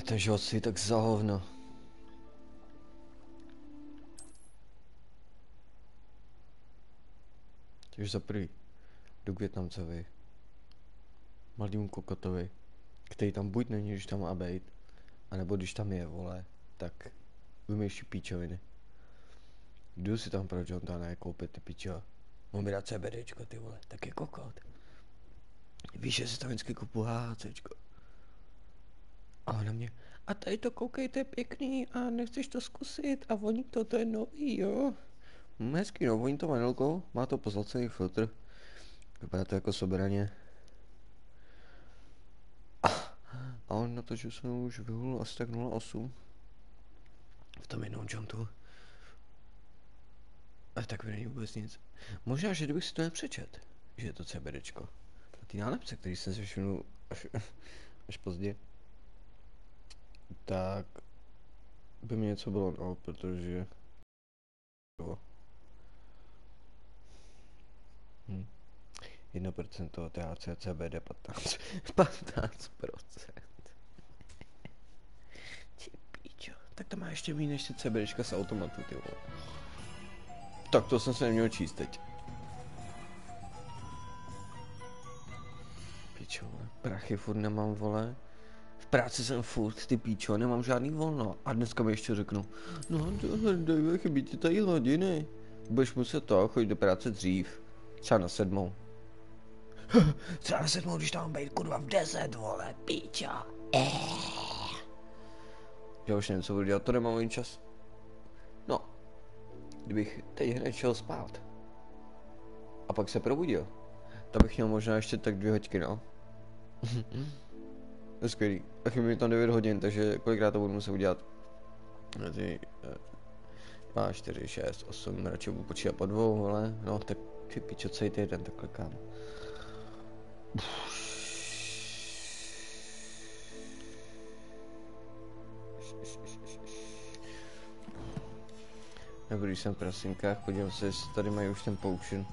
Ten život si tak za hovno. Takže za prvý jdu k Vietnamcovi, mladému kokotovi, který tam buď není, když tam má být, anebo když tam je, vole, tak vymýšlí píčoviny. Jdu si tam pro Johntana koupit ty píčo. Mám mi dát CBDčko, ty vole, tak je kokot. Víš, že si tam vždycky kupu HHCčko. A ona mě, a tady to koukej, to je pěkný a nechceš to zkusit a voní to je nový, jo. Hezký, no, voní to vanilkou, má to pozlacený filtr. Vypadá to jako sobraně. A on na to, že jsem už vyhul asi tak 0,8 v tom jednou Johntu. A tak není vůbec nic. Možná, že kdybych si to nepřečet, že je to CBDčko. A ty nálepce, který jsem si všimnul až později, tak by mi něco bylo, no, protože... 1% THC, CBD 15%. Ty píčo, tak to má ještě méně než ty CBDčka z automatu, ty vole. Tak to jsem se neměl číst teď. Píčo, vole, prachy furt nemám, vole. V práci jsem furt, ty píčo, nemám žádný volno. A dneska mi ještě řeknu, no dej, chybí ti tady hodiny. Budeš muset chodit do práce dřív. Třeba na 7. Třeba na 7, když tam být kurva v 10, vole, píčo. Já už nevím, co budu dělat, to nemám ani čas. No, kdybych teď hned šel spát a pak se probudil, tak bych měl možná ještě tak 2 hoďky, no. To je skvělý. A chybí mi tam 9 hodin, takže kolikrát to budu muset udělat? Ty 2, 4, 6, 8, radši budu počítat po 2, vole. No tak ty pičo, celý týden tak klikám. Nebo když jsem v prasinkách, podívám se, jestli tady mají už ten potion.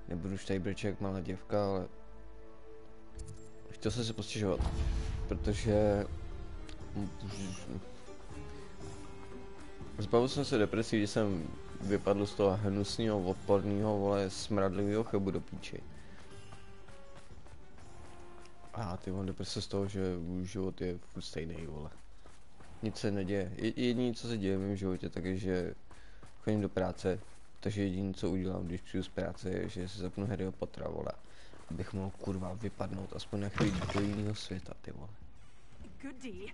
Nebudu už tady brečet jak malá děvka, ale chtěl jsem se postěžovat, protože zbavil jsem se depresí, když jsem vypadl z toho hnusného, odporného, vole, smradlivého chebu do píči. A ty mám deprese z toho, že můj život je furt stejný, vole. Nic se neděje. Jediné, co se děje v mém životě, tak je, že chodím do práce, takže jediné, co udělám, když přijdu z práce, je, že si zapnu Harryho Pottera, vole. Abych mohl kurva vypadnout aspoň na chvíli do jiného světa, ty vole. Goody.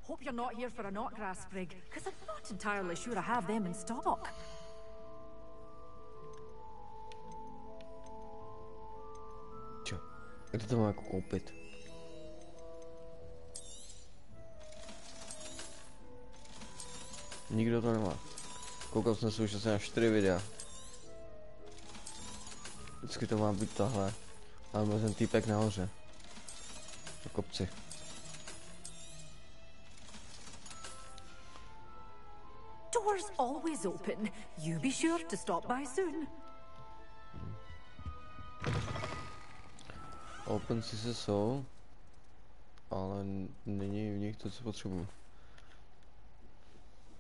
Hope you're not here for a knotgrass sprig, because I'm not entirely sure I have them in stock. Čo? Kde to mám jako koupit? Nikdo to nemá. Koukal jsem se už asi na 4 videa. Vždycky to má být tohle. Máme ten týpek nahoře. Na kopci. Doors always open. You be sure to stop by soon. Open si se jsou, ale není v nich to, co potřebuji.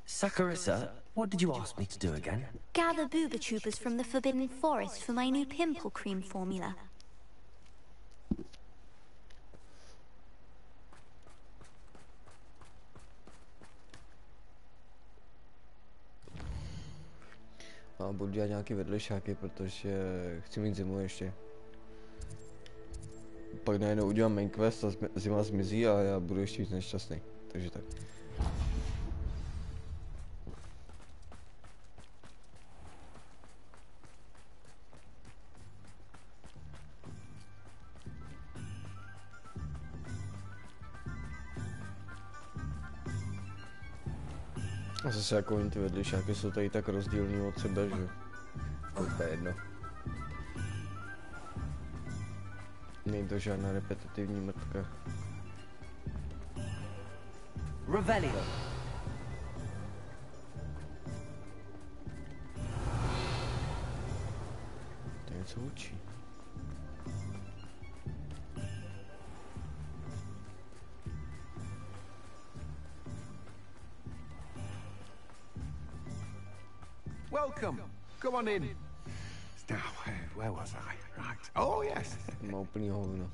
Sakurisa, what did you ask me to do again? Gather booba troopers from the Forbidden Forest for my new pimple cream formula. A budu dělat nějaké vedlejšáky, protože chci mít zimu ještě. Pak najednou udělám main quest a zima zmizí a já budu ještě víc nešťastný. Takže tak. A zase jako oni ty vedlejšáky jsou tady tak rozdílný od sebe, že to je jedno. Není to žádná repetitivní mrtka. Revelio. Tak něco učí. Welcome. Come on in. Now, where was I? Right. Oh, yes. Má úplný hovno.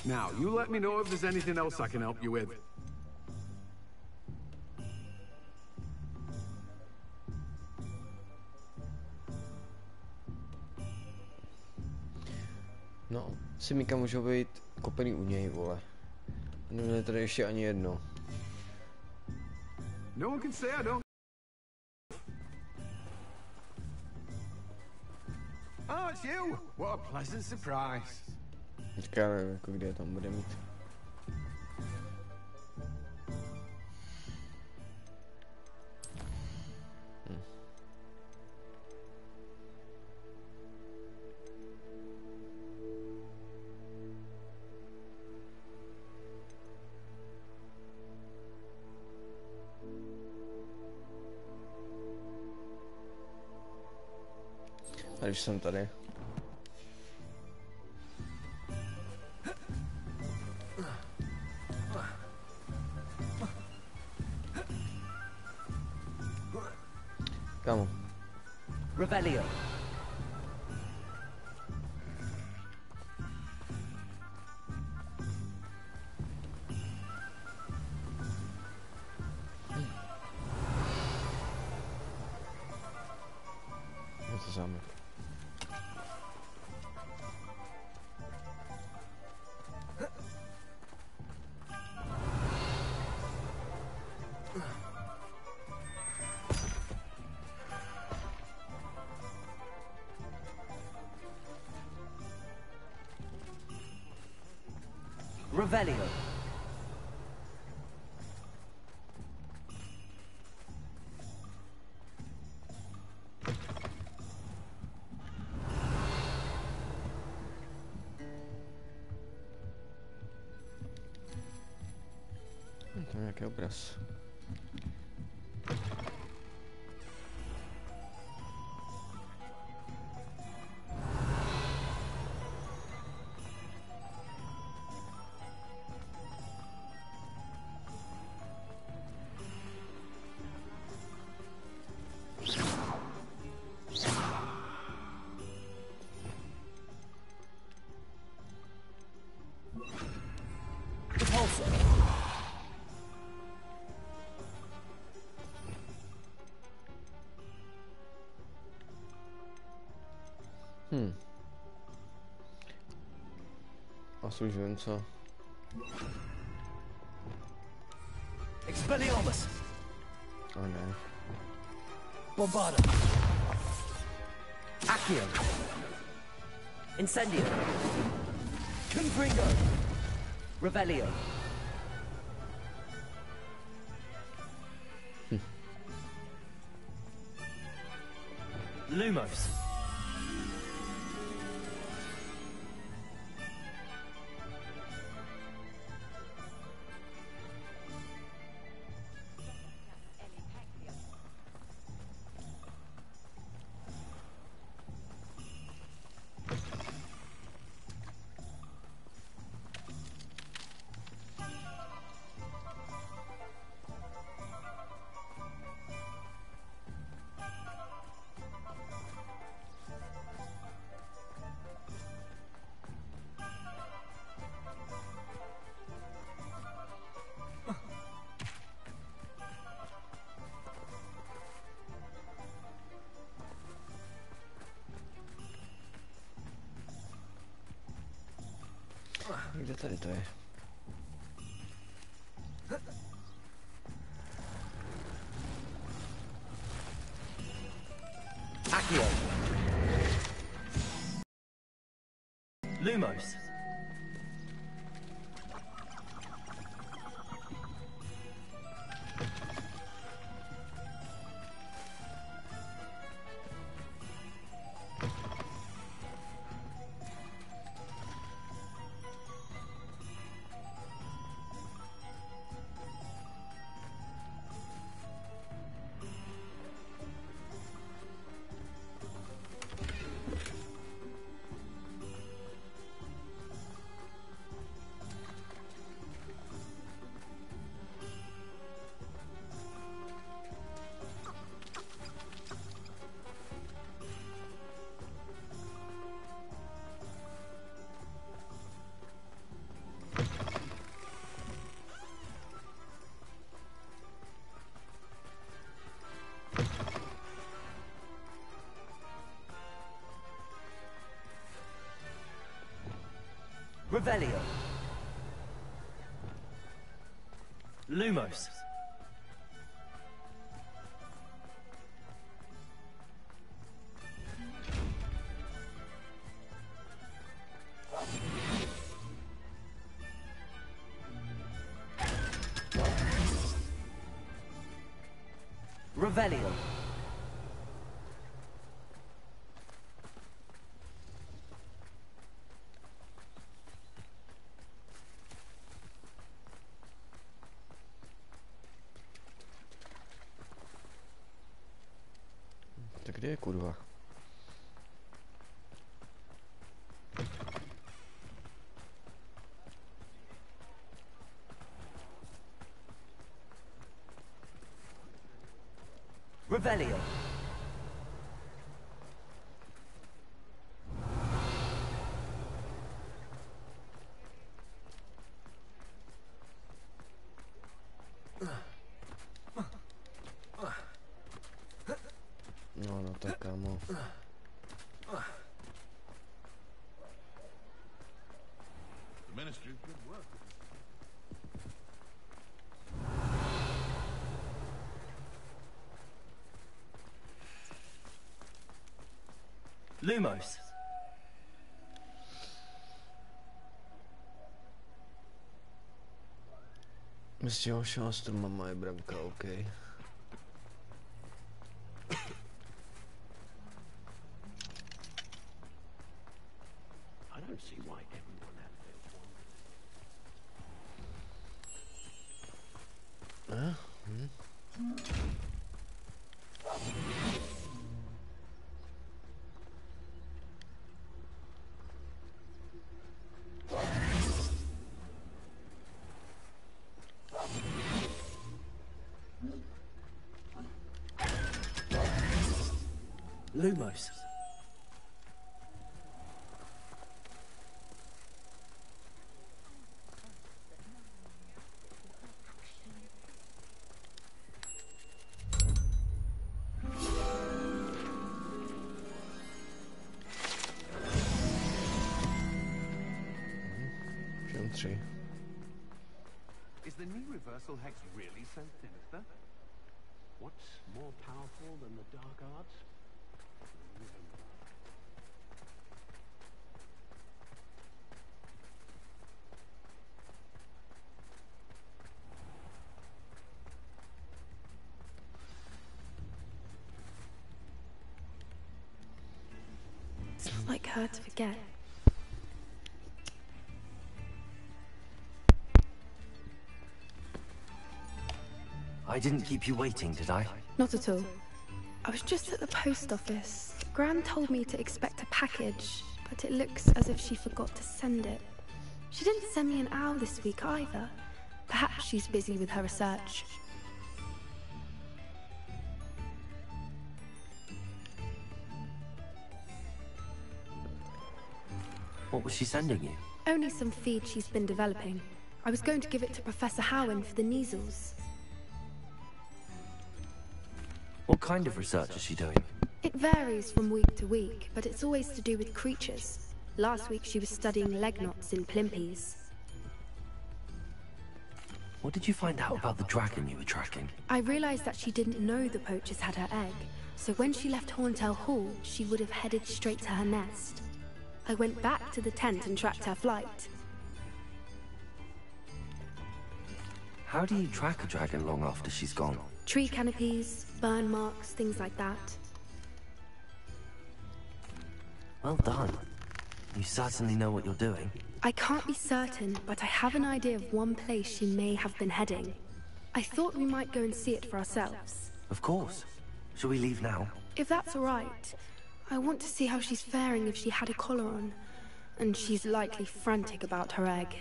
Now, you let me know if there's anything else I can help you with. No, simíka můžou být kopený u něj, vole. Neměli tady ještě ani jedno. No one can say I don't. Oh, it's you. What a pleasant surprise. Teďka nevím, jako kde je tam bude mít. A když jsem tady. Kámo. Revelio. Je to zámek. Revelio. To je nějaký obraz. Asi už vím co. Expelliarmus. A ne. Bombarda. Accio. Incendio. Confringo. Revelio. Lumos. Kde tady to je? Accio. Lumos. Revelio. Lumos. Revelio. Tak kde je kurva? Revelio. No tak kámo. The ministry's good work. Lumos. S těma všema stromama je branka, OK. I don't see why everyone has their Lumos. Všem 3. Is the new reversal hex really so sinister? What's more powerful than the dark arts? It's not like her to forget. I didn't keep you waiting, did I? Not at all. I was just at the post office. Gran told me to expect a package, but it looks as if she forgot to send it. She didn't send me an owl this week either. Perhaps she's busy with her research. What was she sending you? Only some feed she's been developing. I was going to give it to Professor Howen for the measles. What kind of research is she doing? It varies from week to week, but it's always to do with creatures. Last week she was studying leg knots in plimpies. What did you find out about the dragon you were tracking? I realized that she didn't know the poachers had her egg, so when she left Horntail Hall, she would have headed straight to her nest. I went back to the tent and tracked her flight. How do you track a dragon long after she's gone? Tree canopies, burn marks, things like that. Well done. You certainly know what you're doing. I can't be certain, but I have an idea of one place she may have been heading. I thought we might go and see it for ourselves. Of course. Shall we leave now? If that's all right. I want to see how she's faring if she had a collar on. And she's likely frantic about her egg.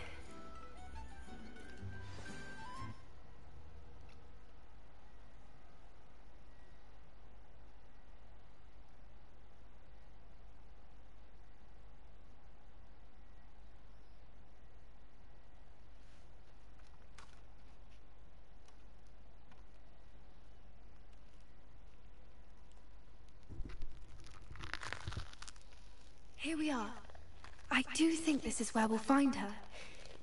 Here we are. I I do think this is where we'll find her.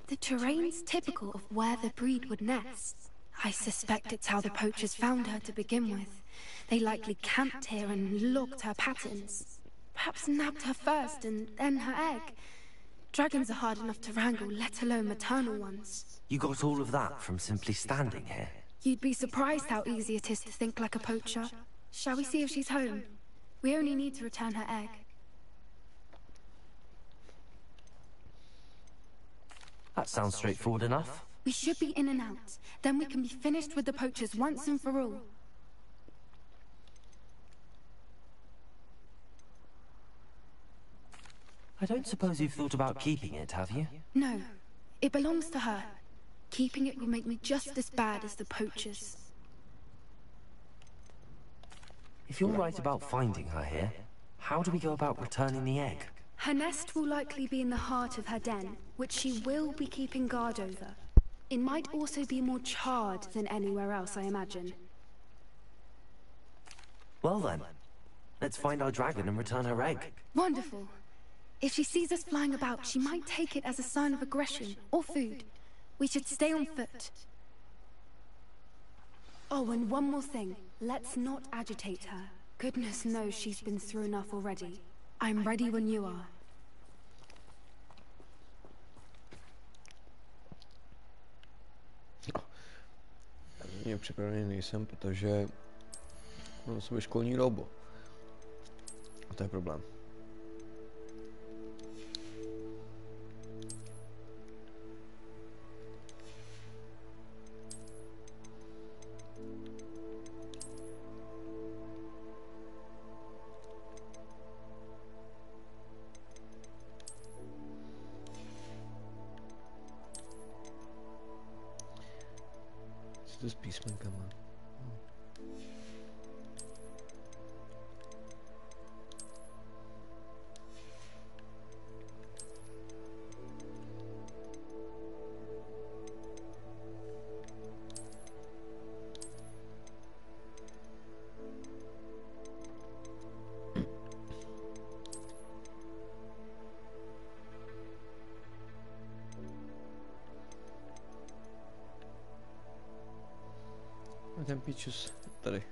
The terrain's typical of where the breed would nest. I suspect it's how the poachers found her to begin with. They likely camped here and logged her patterns. Perhaps nabbed her first and then her egg. Dragons are hard enough to wrangle, let alone maternal ones. You got all of that from simply standing here? You'd be surprised how easy it is to think like a poacher. Shall we see if she's home? We only need to return her egg. That sounds straightforward enough. We should be in and out. Then we can be finished with the poachers once and for all. I don't suppose you've thought about keeping it, have you? No. It belongs to her. Keeping it will make me just as bad as the poachers. If you're right about finding her here, how do we go about returning the egg? Her nest will likely be in the heart of her den, which she will be keeping guard over. It might also be more charred than anywhere else, I imagine. Well then, let's find our dragon and return her egg. Wonderful. If she sees us flying about, she might take it as a sign of aggression or food. We should stay on foot. Oh, and one more thing. Let's not agitate her. Goodness knows she's been through enough already. I'm ready when you are. Já připravený nejsem, protože mám sobě školní robo. A to je problém. Co to s písmenkama? Ten píčus tady.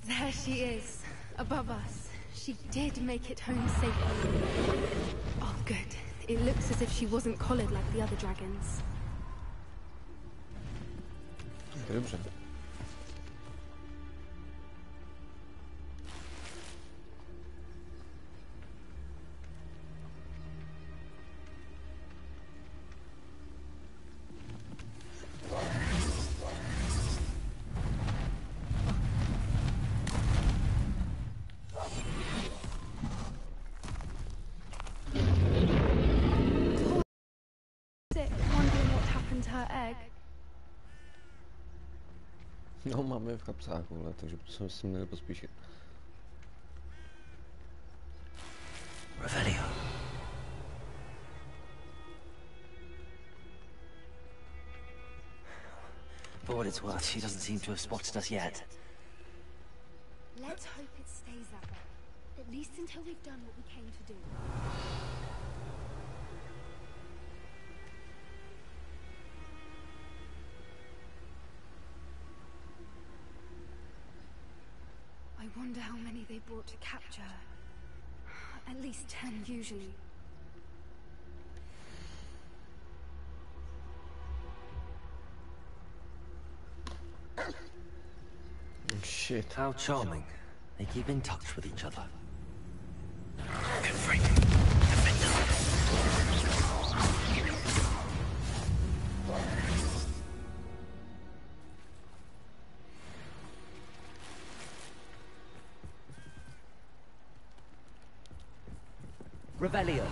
There she is, above us. She did make it home safely. Oh, good. It looks as if she wasn't collared like the other dragons. Dobře. Wondering what happened to her egg. No, máme v kapsáku, ale takže jsme si měli pospíšit. Revelio. For what it's worth, she doesn't seem to have spotted us yet. Let's hope it stays that way. At least until we've done what we came to do. I wonder how many they brought to capture her. At least 10 usually. Shit. How charming. They keep in touch with each other. Good freak. Defend Revelio.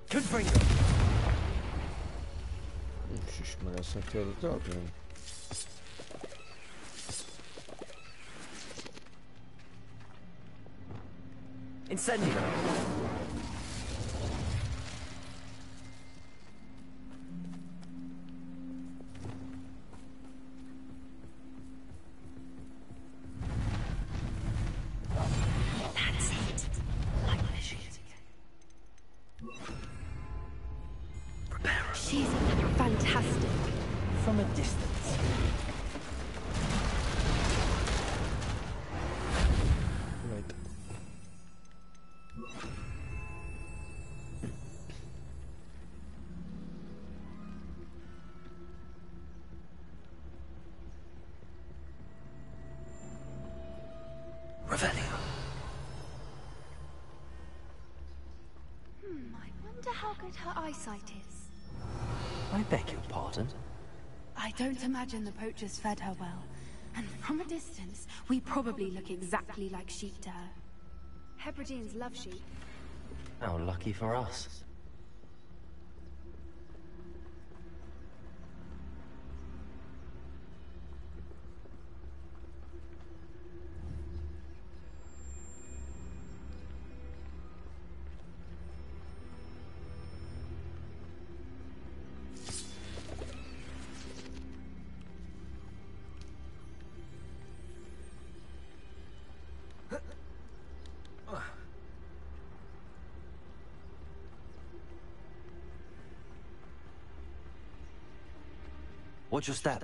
Confringo. Ježišmarja, jsem chtěl do toho, ne? Incendio. That's it. I wish it. Prepare us She's fantastic. from a distance. Right. Revelio. I wonder how good her eyesight is. I beg your pardon. I don't imagine the poachers fed her well. And from a distance, we probably look exactly like sheep to her. Hebrideans love sheep. How lucky for us. Watch your step.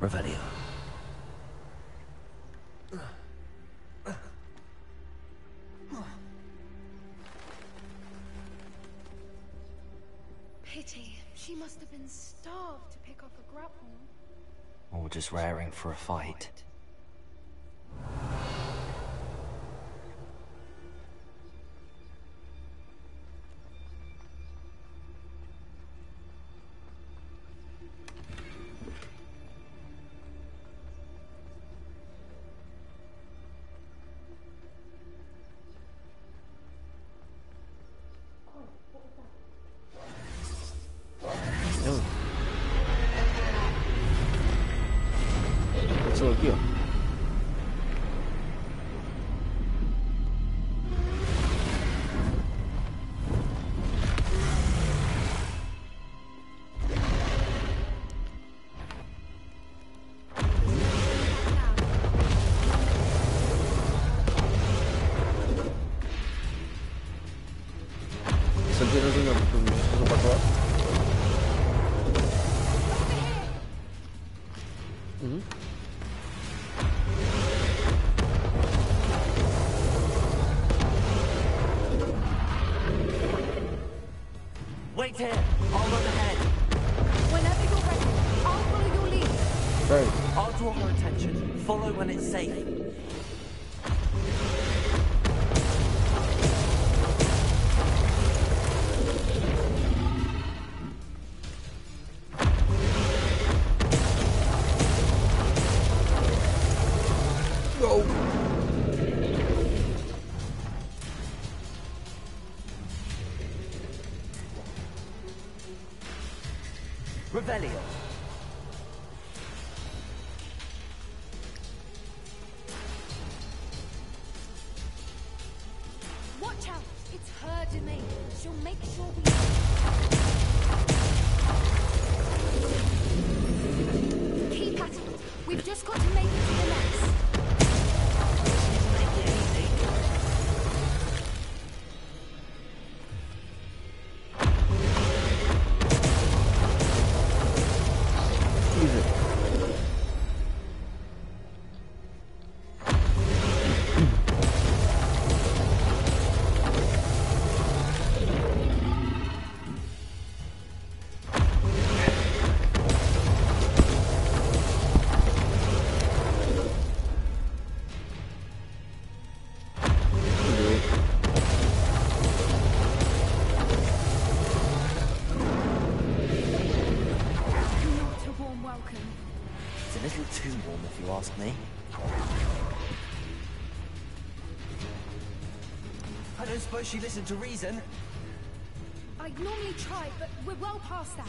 Revelio. Pity. She must have been starved to pick off a grapple. Or just raring for a fight. Co takiego? Jsem ti rozuměl, můžeš to zopakovat? Wait here. I'll run ahead. Whenever you're ready, I'll follow your lead. Right. I'll draw her attention. Follow when it's safe. Go! Revelio. Watch out! It's her domain. She'll make sure we... Keep at it. We've just got to make it to the next. ask me. I don't suppose she listened to reason. I'd normally try, but we're well past that.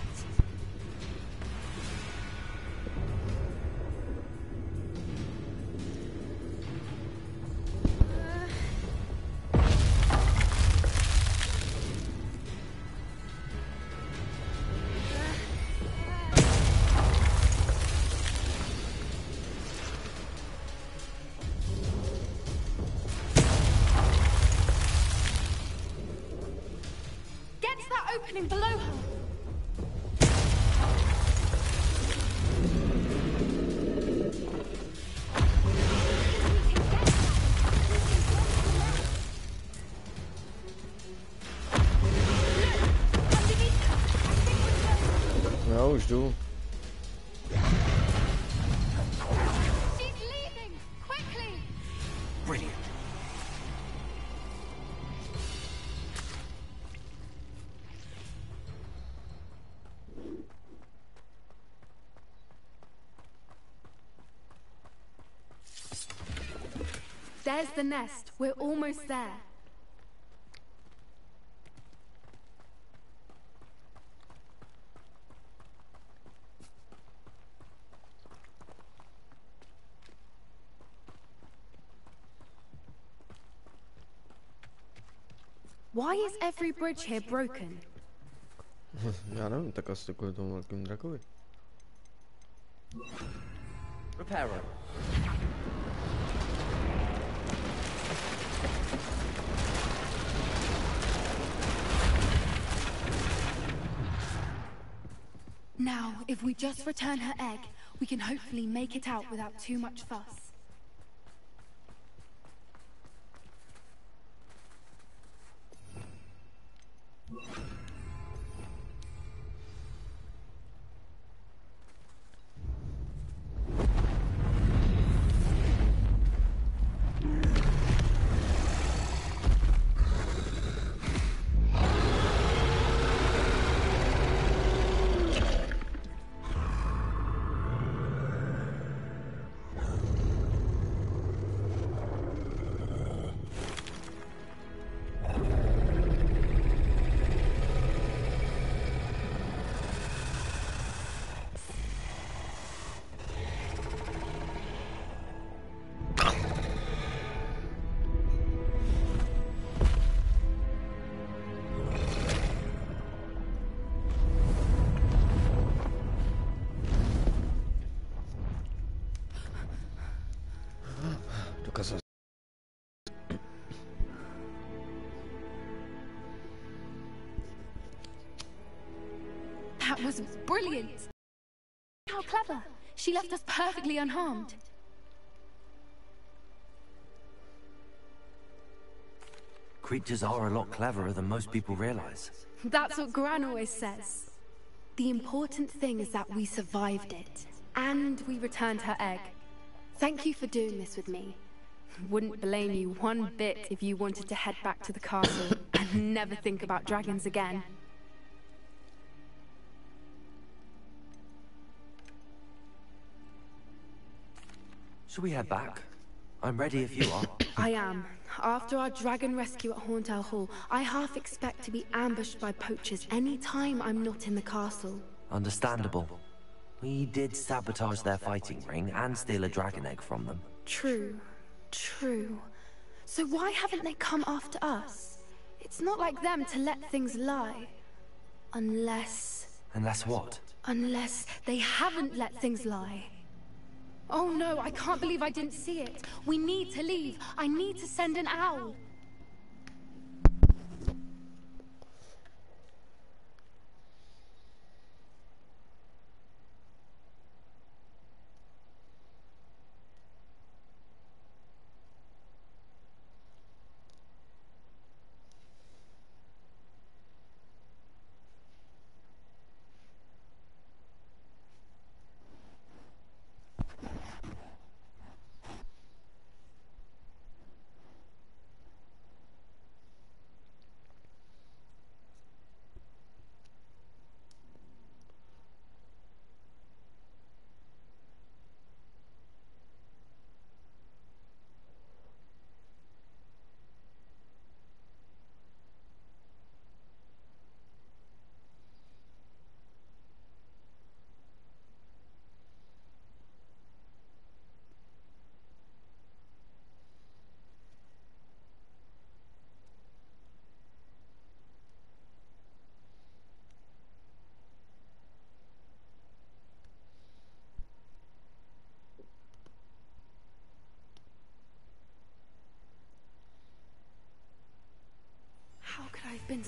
Opening below her. Já už jdu. She's leaving! Quickly! Brilliant. There's the nest. We're almost there. Why is every bridge here broken? Já nevím, tak asi kvůli tomu velkým drakovi. Repair room. Now, if we just return her egg, we can hopefully make it out without too much fuss. Dokázal. That was brilliant! How clever! She left us perfectly unharmed. Creatures are a lot cleverer than most people realize. That's what Gran always says. The important thing is that we survived it. And we returned her egg. Thank you for doing this with me. Wouldn't blame you one bit if you wanted to head back to the castle and never think about dragons again. Shall we head back? I'm ready if you are. I am. After our dragon rescue at Hauntow Hall, I half expect to be ambushed by poachers any time I'm not in the castle. Understandable. We did sabotage their fighting ring and steal a dragon egg from them. True. True. So why haven't they come after us? It's not like them to let things lie. Unless... Unless what? Unless they haven't let things lie. Oh no, I can't believe I didn't see it. We need to leave. I need to send an owl.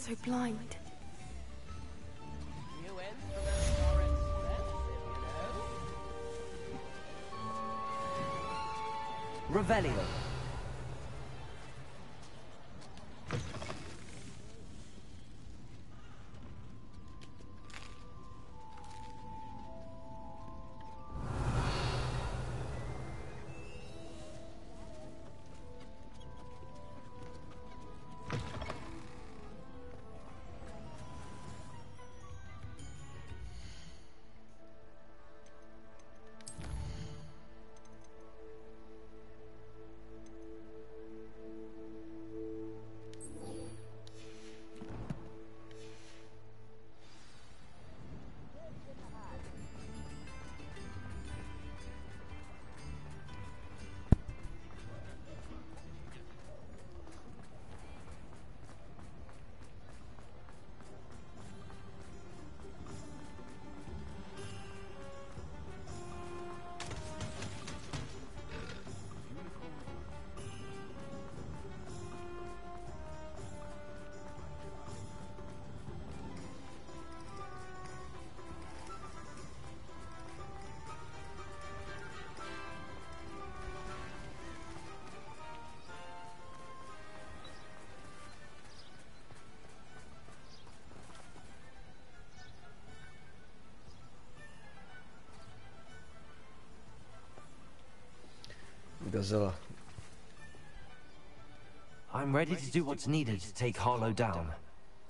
so blind. You went from a more expensive, you know? Revelio. Gazela. I'm ready to do what's needed to take Harlow down.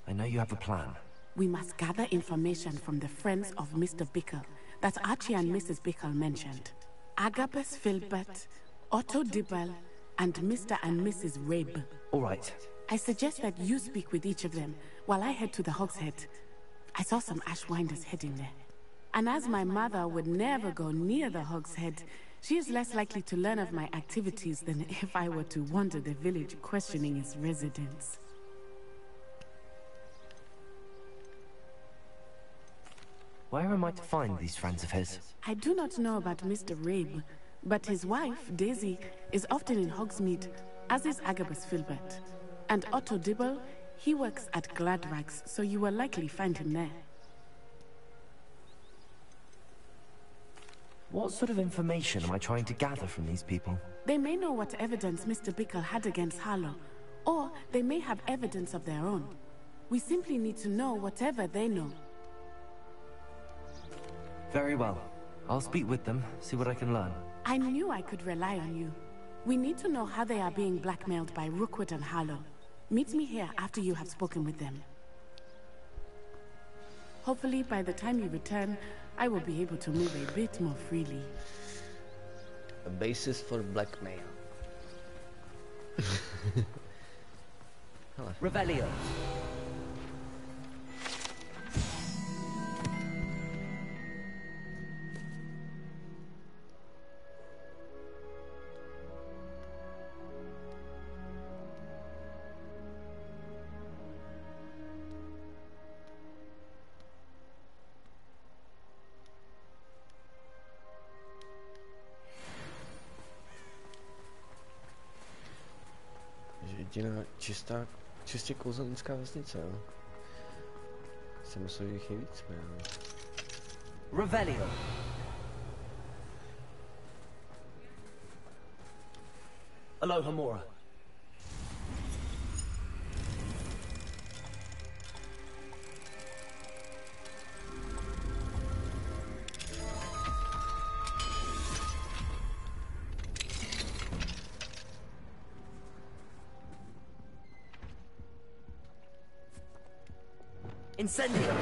I know you have a plan. We must gather information from the friends of Mr. Bickle that Archie and Mrs. Bickle mentioned. Agabus Filbert, Otto Dibble, and Mr. and Mrs. Rabe. All right. I suggest that you speak with each of them while I head to the Hogshead. I saw some Ashwinders heading there. And as my mother would never go near the Hogshead, she is less likely to learn of my activities than if I were to wander the village questioning its residents. Where am I to find these friends of his? I do not know about Mr. Rabe, but his wife, Daisy, is often in Hogsmeade, as is Agabus Filbert. And Otto Dibble, he works at Gladrags, so you will likely find him there. What sort of information am I trying to gather from these people? They may know what evidence Mr. Bickle had against Harlow, or they may have evidence of their own. We simply need to know whatever they know. Very well. I'll speak with them, see what I can learn. I knew I could rely on you. We need to know how they are being blackmailed by Rookwood and Harlow. Meet me here after you have spoken with them. Hopefully, by the time you return, I will be able to move a bit more freely. A basis for blackmail. Revelio. Jediná čistě kouzelnická vesnice, jo. Jsem myslel, že jich je víc, jo. Revelio. Aloha Mora. Incendio!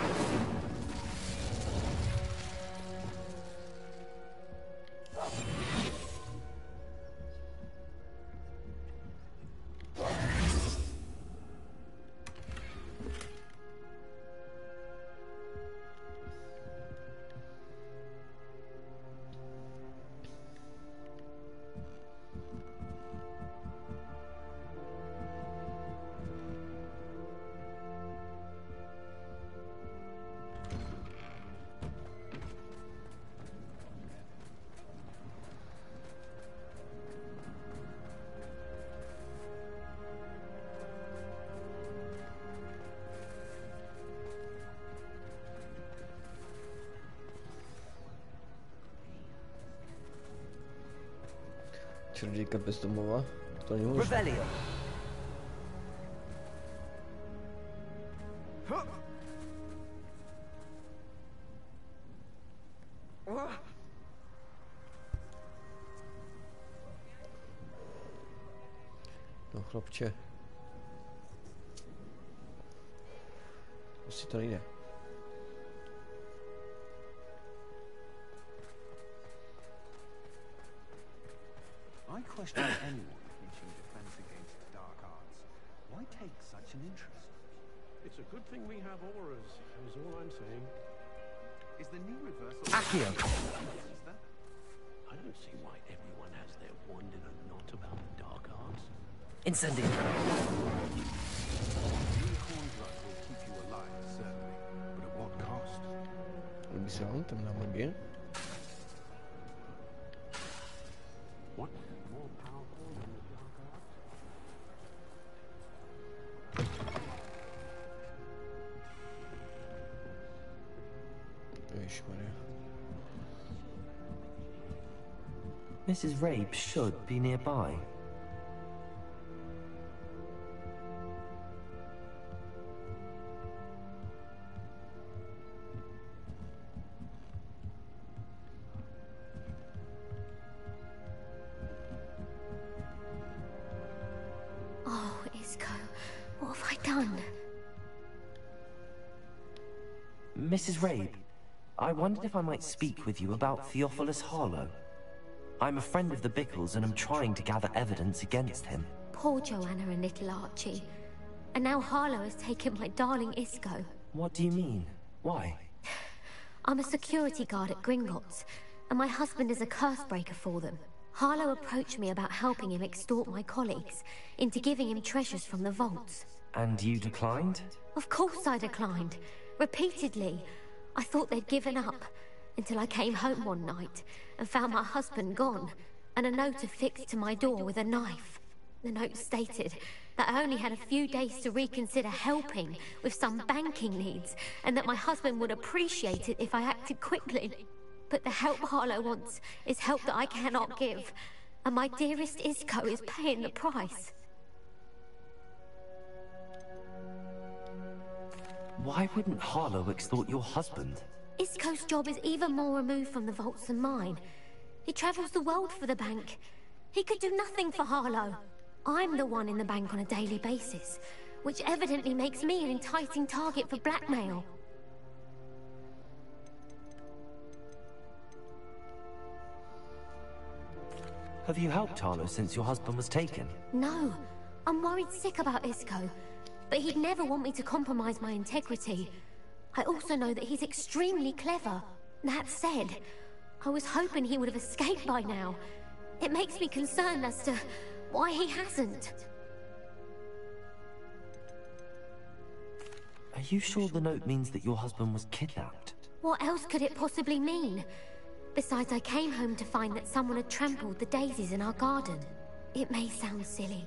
čarodějka bez domova? To není možné. Rebellion. No chlapče. Asi to nejde. I question anyone teaching defense against dark arts. Why take such an interest? It's a good thing we have auras, is all I'm saying. Is the new reversal... Accio. Sister? I don't see why everyone has their wand in a knot about the dark arts. Incendio. Unicorn blood will keep you alive, certainly. But at what cost? Líbí se vám tam na magie? What more powerful than the dark arts? Ježišmarja. Mrs. Rabe should be nearby. Oh, Isco, what have I done? Mrs. Rabe, I wondered if I might speak with you about Theophilus Harlow. I'm a friend of the Bickles and I'm trying to gather evidence against him. Poor Joanna and little Archie. And now Harlow has taken my darling Isco. What do you mean? Why? I'm a security guard at Gringotts, and my husband is a curse breaker for them. Harlow approached me about helping him extort my colleagues into giving him treasures from the vaults. And you declined? Of course I declined. Repeatedly. I thought they'd given up, until I came home one night and found my husband gone, and a note affixed to my door with a knife. The note stated that I only had a few days to reconsider helping with some banking needs, and that my husband would appreciate it if I acted quickly. But the help Harlow wants is help that I cannot give, and my dearest Isco is paying the price. Why wouldn't Harlow extort your husband? Isco's job is even more removed from the vaults than mine. He travels the world for the bank. He could do nothing for Harlow. I'm the one in the bank on a daily basis, which evidently makes me an enticing target for blackmail. Have you helped Harlow since your husband was taken? No, I'm worried sick about Isco, but he'd never want me to compromise my integrity. I also know that he's extremely clever. That said, I was hoping he would have escaped by now. It makes me concerned as to why he hasn't. Are you sure the note means that your husband was kidnapped? What else could it possibly mean? Besides, I came home to find that someone had trampled the daisies in our garden. It may sound silly,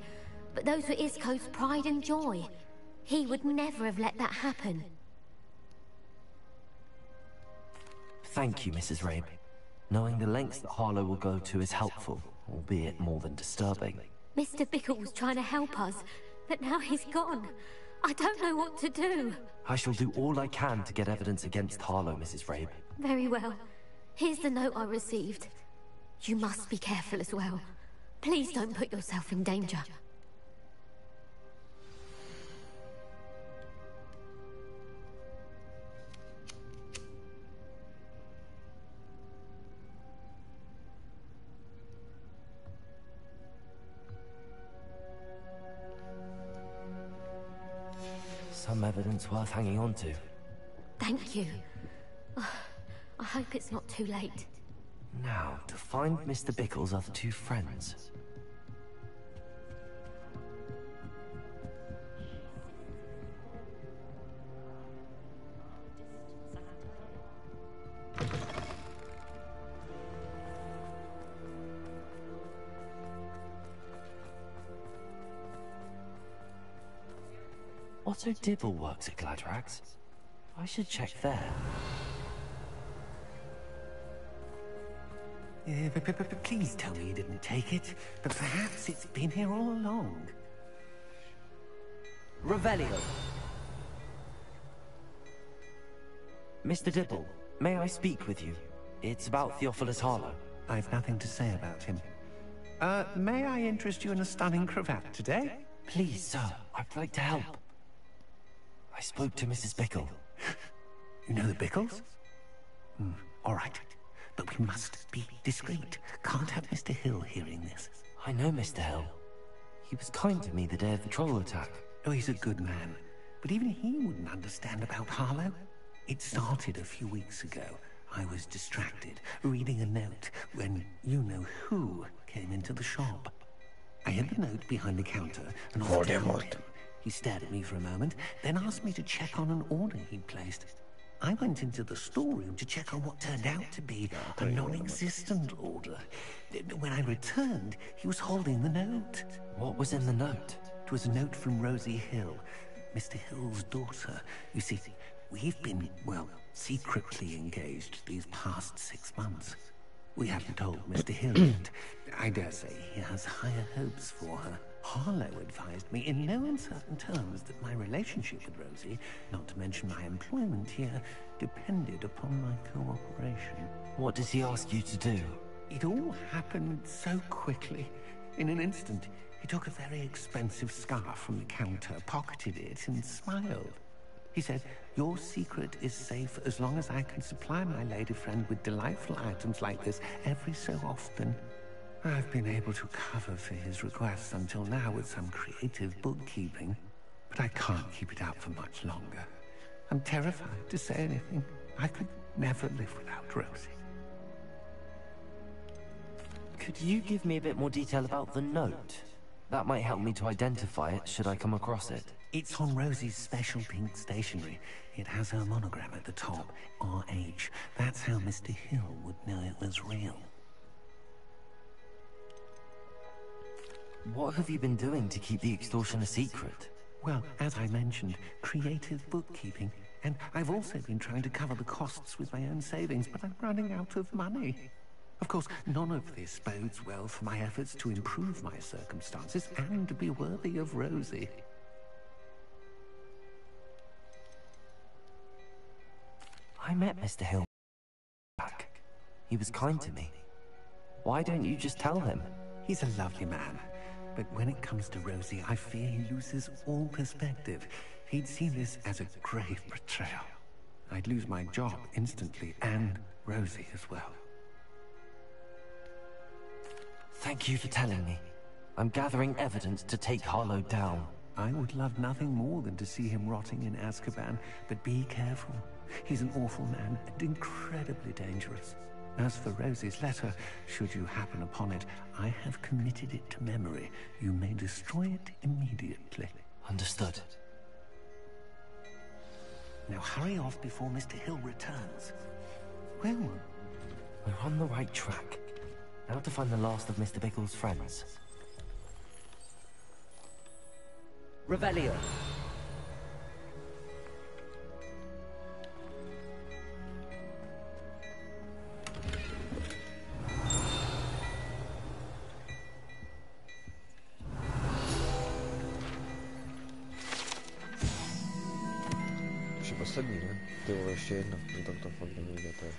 but those were Isco's pride and joy. He would never have let that happen. Thank you, Mrs. Rabe. Knowing the lengths that Harlow will go to is helpful, albeit more than disturbing. Mr. Bickle was trying to help us, but now he's gone. I don't know what to do. I shall do all I can to get evidence against Harlow, Mrs. Rabe. Very well. Here's the note I received. You must be careful as well. Please don't put yourself in danger. Some evidence worth hanging on to. Thank you. I hope it's not too late. Now, to find Mr. Bickle's other two friends. Otto Dibble works at Gladrax. I should check there. Please tell me you didn't take it. But perhaps it's been here all along. Revelio. Mr. Dibble, may I speak with you? It's about Theophilus Harlow. I've nothing to say about him. May I interest you in a stunning cravat today? Please, sir, I'd like to help. I spoke to Mrs. Bickle. You know the Bickles? All right. But we must be discreet. Can't have Mr. Hill hearing this. I know Mr. Hill. He was kind to me the day of the troll attack. Oh, he's a good man. But even he wouldn't understand about Harlow. It started a few weeks ago. I was distracted, reading a note, when you-know-who came into the shop. I hid the note behind the counter and offered to help him. He stared at me for a moment, then asked me to check on an order he'd placed. I went into the storeroom to check on what turned out to be a non-existent order. When I returned, he was holding the note. What was in the note? It was a note from Rosie Hill, Mr. Hill's daughter. You see, we've been, well, secretly engaged these past 6 months. We haven't told Mr. Hill yet. I dare say he has higher hopes for her. Harlow advised me in no uncertain terms that my relationship with Rosie, not to mention my employment here, depended upon my cooperation. What does he ask you to do? It all happened so quickly. In an instant, he took a very expensive scarf from the counter, pocketed it, and smiled. He said, "Your secret is safe as long as I can supply my lady friend with delightful items like this every so often." I've been able to cover for his requests until now with some creative bookkeeping, but I can't keep it up for much longer. I'm terrified to say anything. I could never live without Rosie. Could you give me a bit more detail about the note? That might help me to identify it should I come across it. It's on Rosie's special pink stationery. It has her monogram at the top, RH. That's how Mr. Hill would know it was real. What have you been doing to keep the extortion a secret? Well, as I mentioned, creative bookkeeping. And I've also been trying to cover the costs with my own savings, but I'm running out of money. Of course, none of this bodes well for my efforts to improve my circumstances and be worthy of Rosie. I met Mr. Hill back. He was kind to me. Why don't you just tell him? He's a lovely man. But when it comes to Rosie, I fear he loses all perspective. He'd see this as a grave betrayal. I'd lose my job instantly, and Rosie as well. Thank you for telling me. I'm gathering evidence to take Harlow down. I would love nothing more than to see him rotting in Azkaban, but be careful. He's an awful man and incredibly dangerous. As for Rosie's letter, should you happen upon it, I have committed it to memory. You may destroy it immediately. Understood. Now hurry off before Mr. Hill returns. Well, we're on the right track. Now to find the last of Mr. Bickle's friends. Revelio. Poslední, ne? Ty vole, ještě jedna. No tak to fakt nevíde, to je.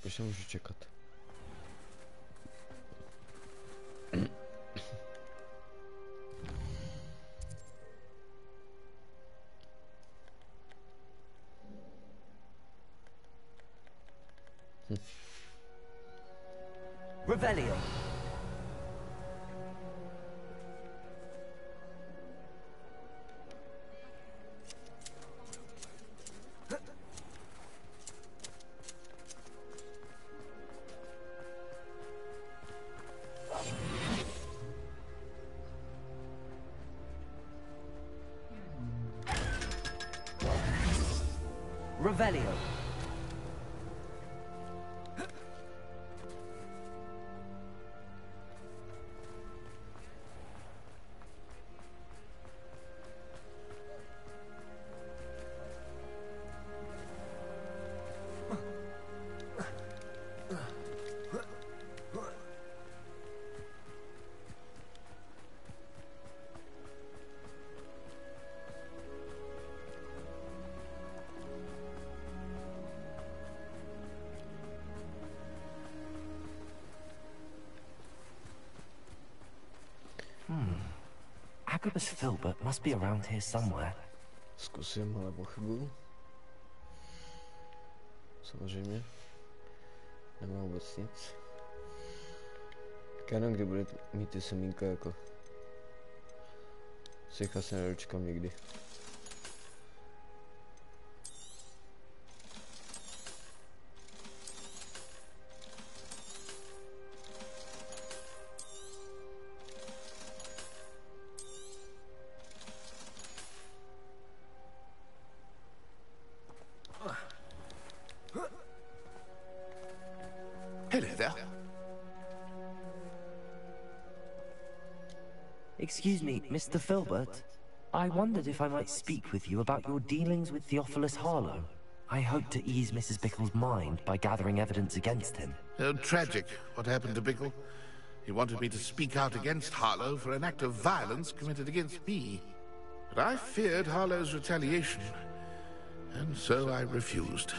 Proč nemůžu čekat? Revelio. Revelio. Agabus Filbert must be around here somewhere. Zkusím, ale pochybuju. Samozřejmě. Nemá vůbec nic. Tak jenom kdy bude mít ty semínka, jako se jich asi nedočkám nikdy. Hello there. Excuse me, Mr. Filbert. I wondered if I might speak with you about your dealings with Theophilus Harlow. I hope to ease Mrs. Bickle's mind by gathering evidence against him. Oh, tragic, what happened to Bickle. He wanted me to speak out against Harlow for an act of violence committed against me. But I feared Harlow's retaliation, and so I refused.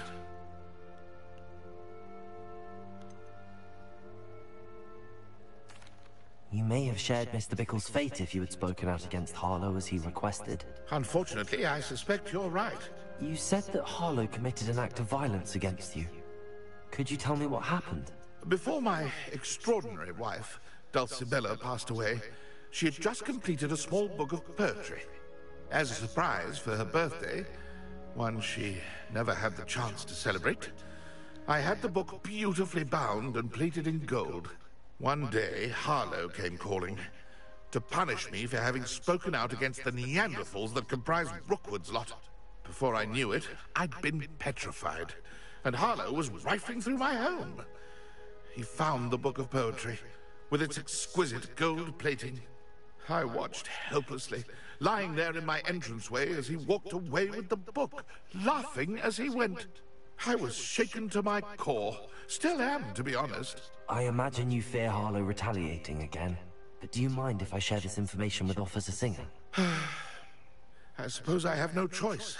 You may have shared Mr. Bickle's fate if you had spoken out against Harlow as he requested. Unfortunately, I suspect you're right. You said that Harlow committed an act of violence against you. Could you tell me what happened? Before my extraordinary wife, Dulcibella, passed away, she had just completed a small book of poetry. As a surprise for her birthday, one she never had the chance to celebrate, I had the book beautifully bound and plated in gold. One day, Harlow came calling to punish me for having spoken out against the Neanderthals that comprise Rookwood's lot. Before I knew it, I'd been petrified, and Harlow was rifling through my home. He found the book of poetry, with its exquisite gold plating. I watched helplessly, lying there in my entranceway as he walked away with the book, laughing as he went. I was shaken to my core. Still am, to be honest. I imagine you fear Harlow retaliating again. But do you mind if I share this information with Officer Singer? I suppose I have no choice.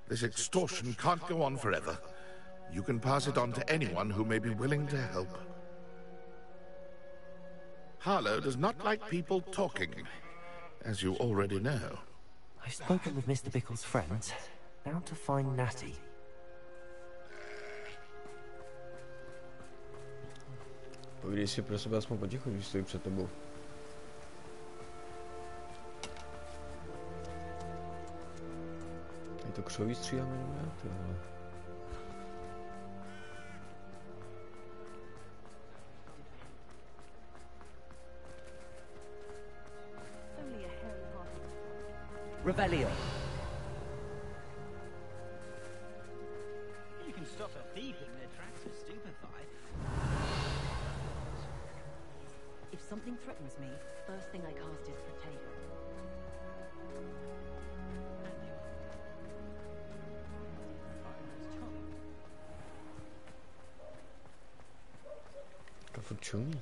This extortion can't go on forever. You can pass it on to anyone who may be willing to help. Harlow does not like people talking, as you already know. I've spoken with Mr. Bickle's friends. Now to find Natty. Povídej si pro sebe aspoň potichu, když stojí před tebou. Je to křový stříhá jmenuje, ty vole. Revelio. You can stop a thief in their tracks and stupefy. If something threatens me, first thing I cast is Protego. Furt čumí.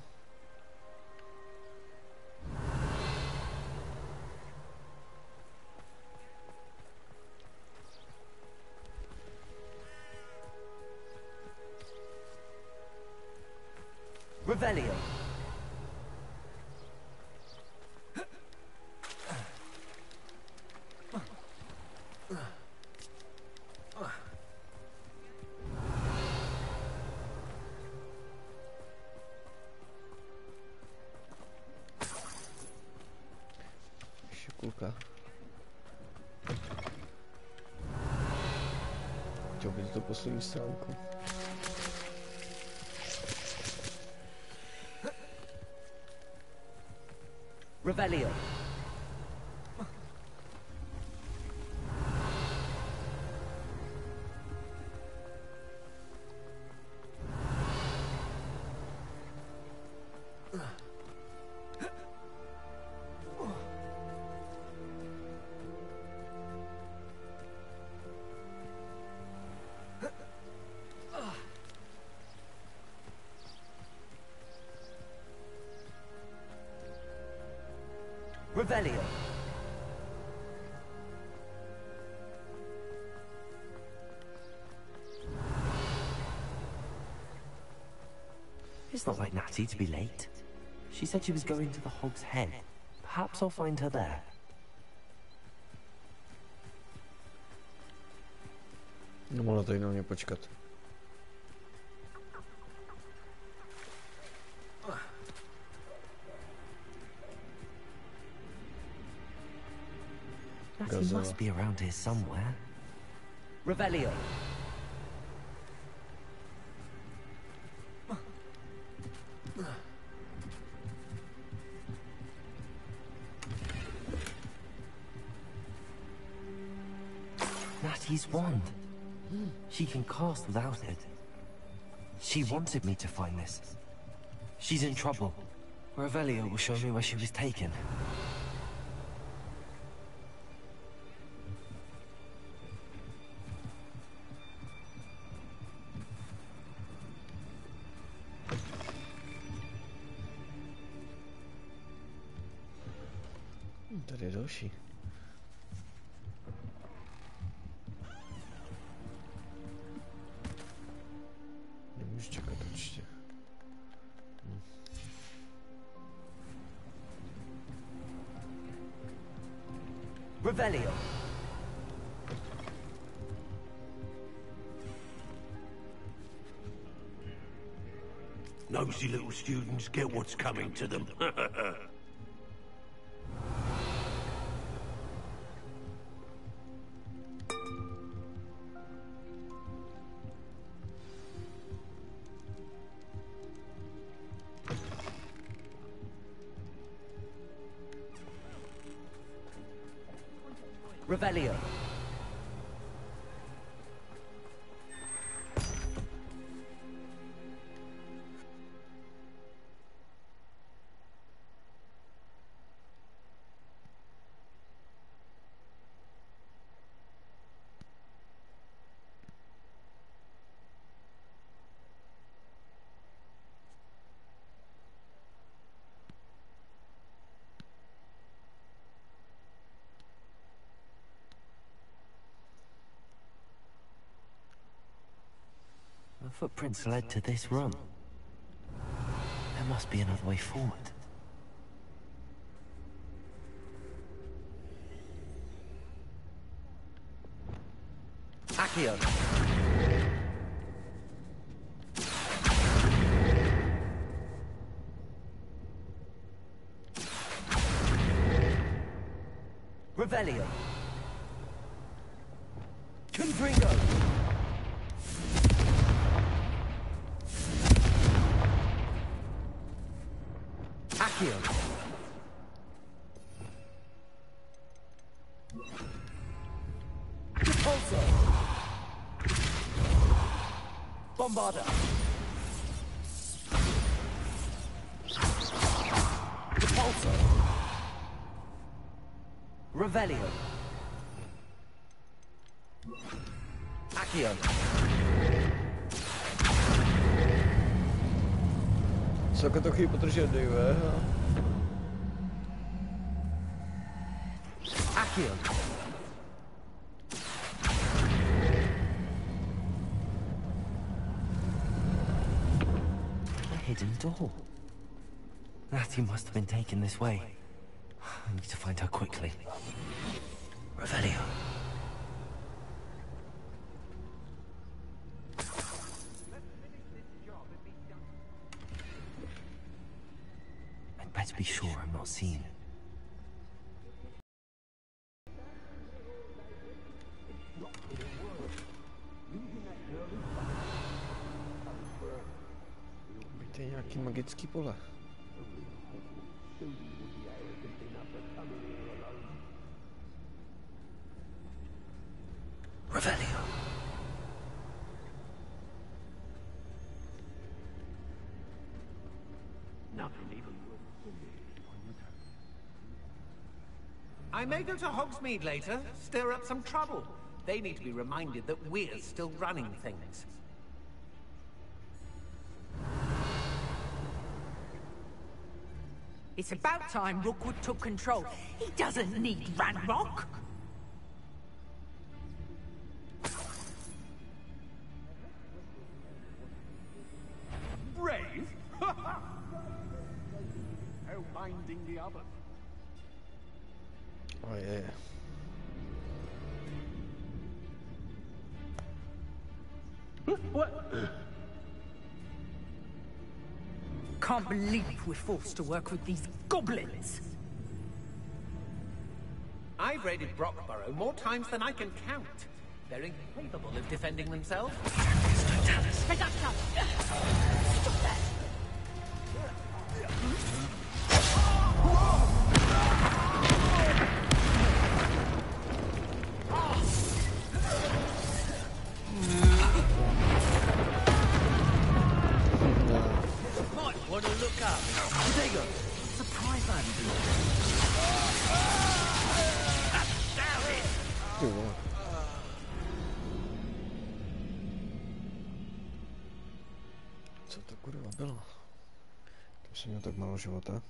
Revelio. Kulka. Chtěl bych to poslední stránku. Revelio. Revelio. It's not like Natty to be late. She said she was going to the Hog's Head. Perhaps I'll find her there. Nemohla tady na mě počkat. Natty must be around here somewhere. Revelio. Natty's wand. She can cast without it. She wanted me to find this. She's in trouble. Revelio will show me where she was taken. Tady je další. Nemůžu čekat určitě. Revelio. Nosy little students get what's coming to them. Revelio. The footprints led to this room. There must be another way forward. Accio. Revelio. Confringo. Accio. Repulso. Bombarda. Repulso. Revelio. Accio. Co to chvíli podržet, dejve. Accio. A hidden door. Natty must have been taken this way. I need to find her quickly. Revelio. I'd better be sure I'm not seen. To je nějaký magický pole. Revelio. I may go to Hogsmeade later, stir up some trouble. They need to be reminded that we're still running things. It's about time Rookwood took control. He doesn't need Ranrock. Brave? No minding the others. Oh yeah. What? Can't believe we're forced to work with these goblins. I've raided Brockborough more times than I can count. They're incapable of defending themselves. Take that cover. Stop that. Might want to look up. There you go. Surprise landing. Down it. Co to kurva bylo? To jsem měl tak málo života.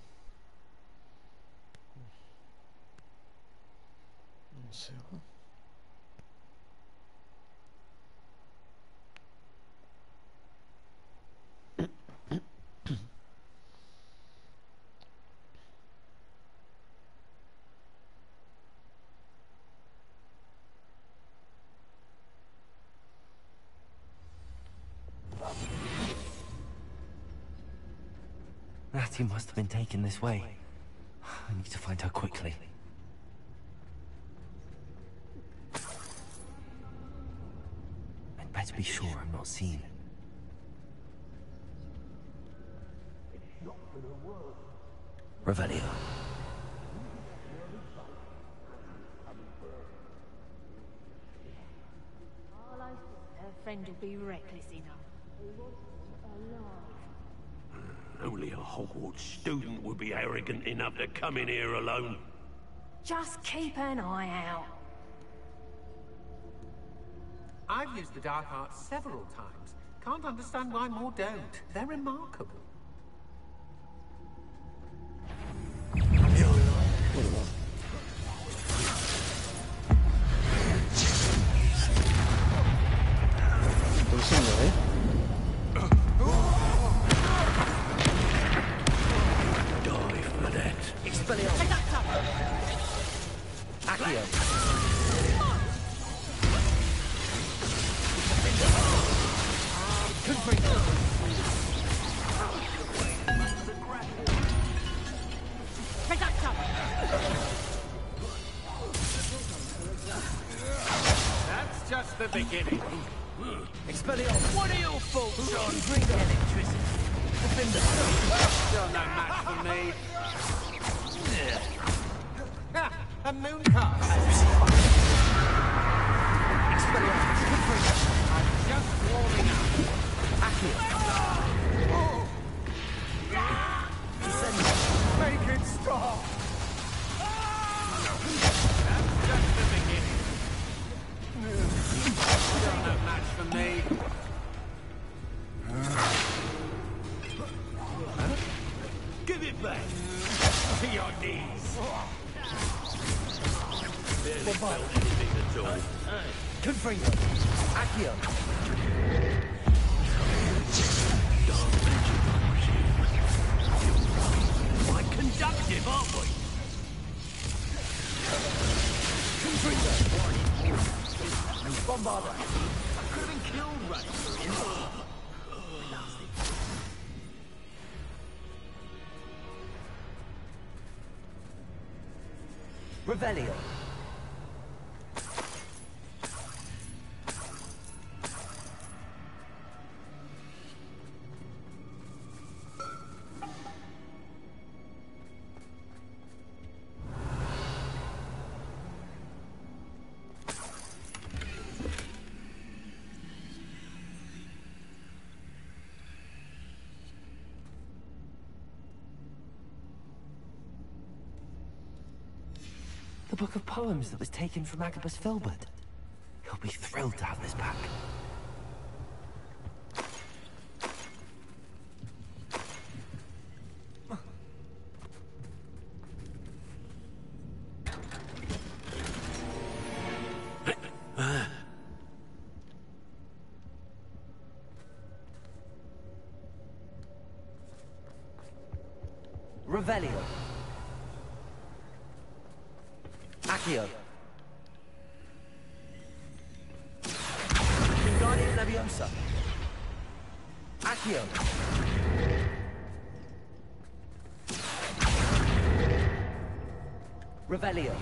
Asi jo. Natty must have been taken this way. I need to find her quickly. I'd better be sure I'm not seen. Revelio. Her friend will be reckless enough. Only a Hogwarts student would be arrogant enough to come in here alone. Just keep an eye out. I've used the dark arts several times. Can't understand why more don't. They're remarkable. That's just the beginning. Expelliarmus. What are your faults, John? Bring the electricity. You're no match for me. Ah, a moon card. Expelliarmus. I'm just warming up. Accio. Make it stop. That's just the beginning. You're no match for me. Give it back. To your knees. Barely felt anything at all. Confringo. Accio. Quite conductive, aren't we? Confringo. Bombarder. I could have been killed right through. Revelio. The book of poems that was taken from Agabus Filbert. He'll be thrilled to have this back. Revelio. Accio. Wingardium Leviosa. Accio. Revelio.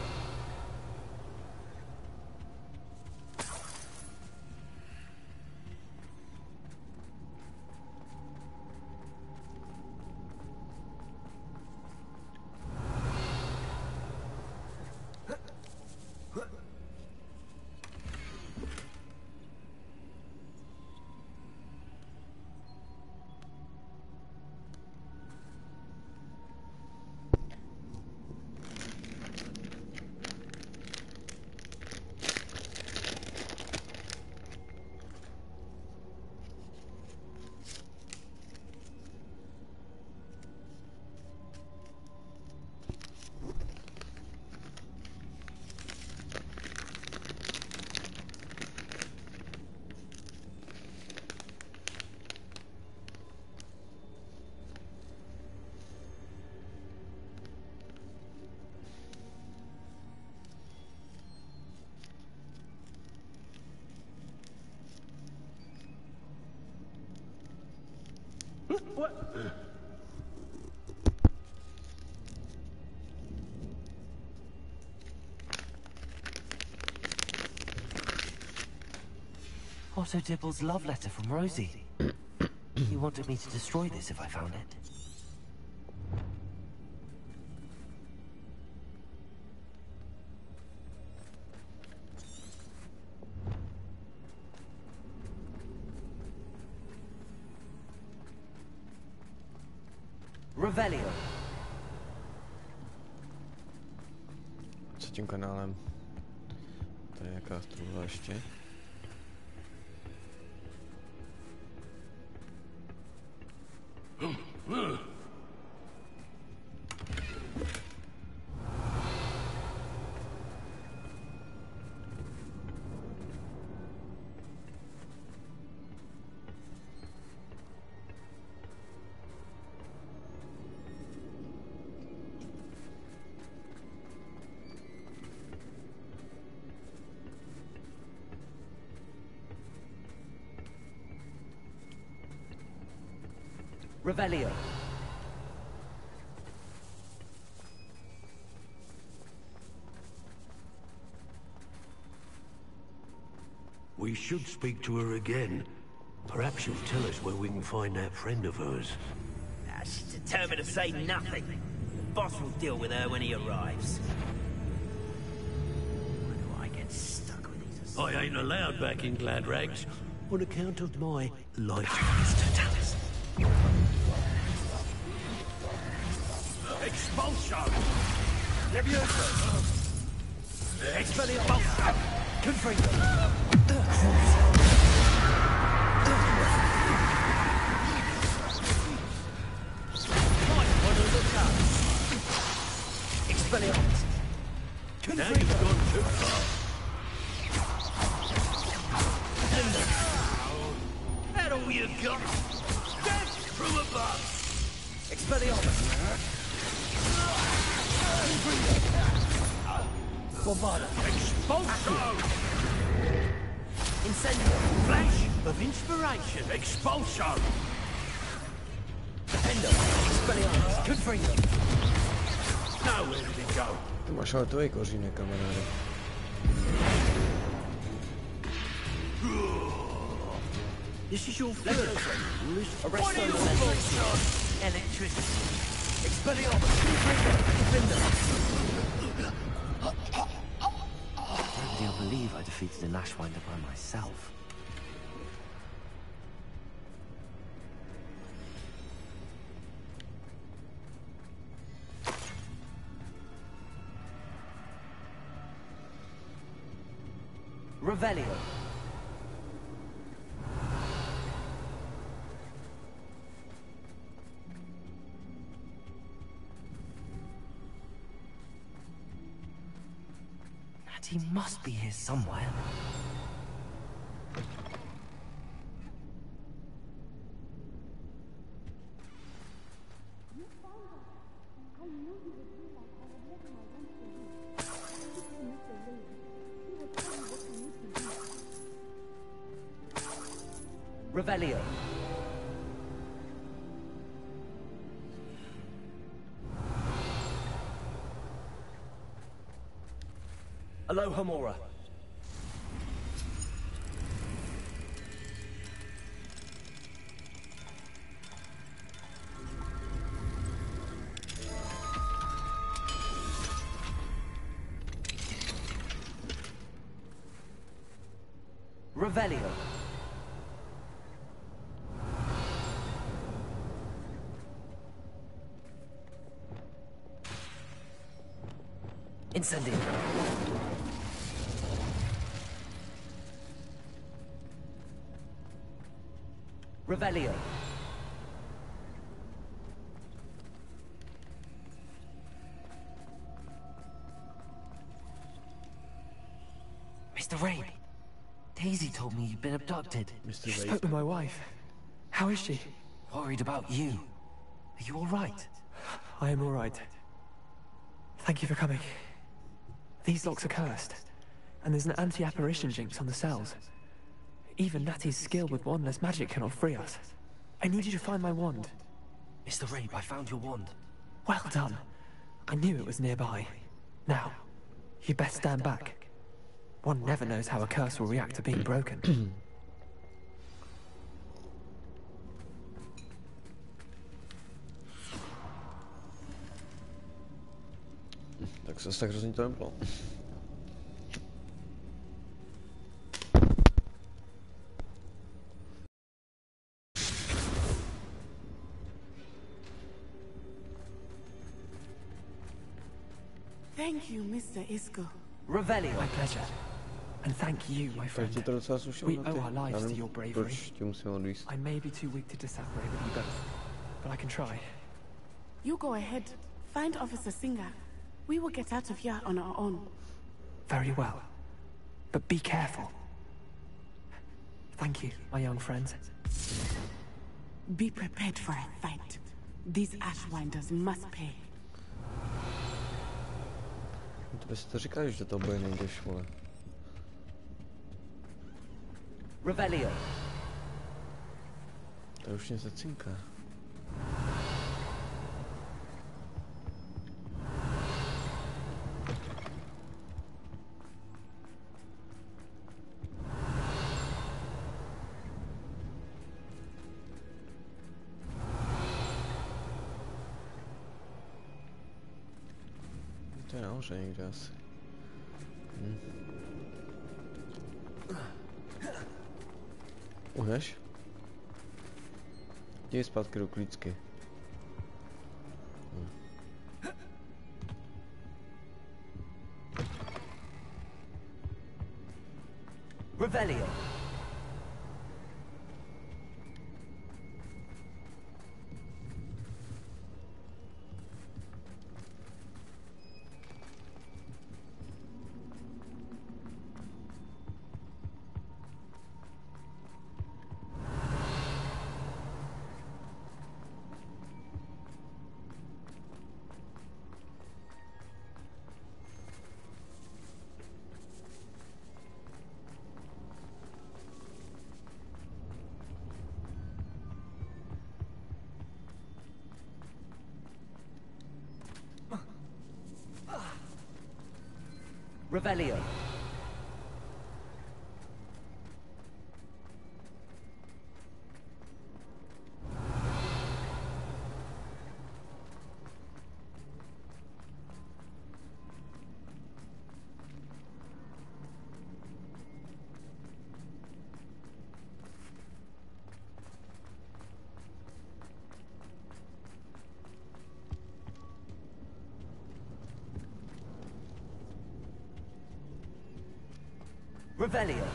What? Otto Dibble's love letter from Rosie. He wanted me to destroy this if I found it. Revelio. Co tím kanálem? To je jaká struha ještě? Revelio. We should speak to her again. Perhaps she'll tell us where we can find that friend of hers. She's determined to say nothing. The boss will deal with her when he arrives. Why do I get stuck with these? I ain't allowed back in Glad Rags on account of my life. Totalis. Expulsion! Leviosa! Expelliarmus! Confringo! Expelliarmus! Now you've gone too far. That all you got? Death from above! Expelliarmus! Bombarda! Expulso! Incendio! Flash of inspiration! Expulso! Defendo! Expelliarmus! Confringo! Now where did it go? Ty máš ale tvoje koříny, kamaráde. This is your first Arrest electricity! Expelliarmus! Confringo! Defendo! Nobody will believe I defeated an Ashwinder by myself. Revelio. He must be here somewhere. Revelio. Alohomora. Revelio. Incendio. Revelio. Mr. Rain, Daisy told me you'd been abducted. She spoke with my wife. How is she? Worried about you. Are you all right? I am all right. Thank you for coming. These locks are cursed, and there's an anti-apparition jinx on the cells. Even Natty's skill with wandless magic cannot free us. I need you to find my wand. Mr. Rabe, I found your wand. Well done. I knew it was nearby. Now, you best stand back. One never knows how a curse will react to being broken. Tak zase tak hrozně to nebylo. Thank you, Mr. Isco. Revelio. My pleasure. And thank you, my friend. We owe our lives to your bravery. I may be too weak to disapparate with you both, but I can try. You go ahead. Find Officer Singer. We will get out of here on our own. Very well. But be careful. Thank you, my young friends. Be prepared for a fight. These Ashwinders must pay. To bys to říkal, že to boje nejdeš, vole. Revelio. To už něco cinká. To je nahoře někde asi. Uhneš? Jdi zpátky do klíčky. Revelio. Revelio. Revelio.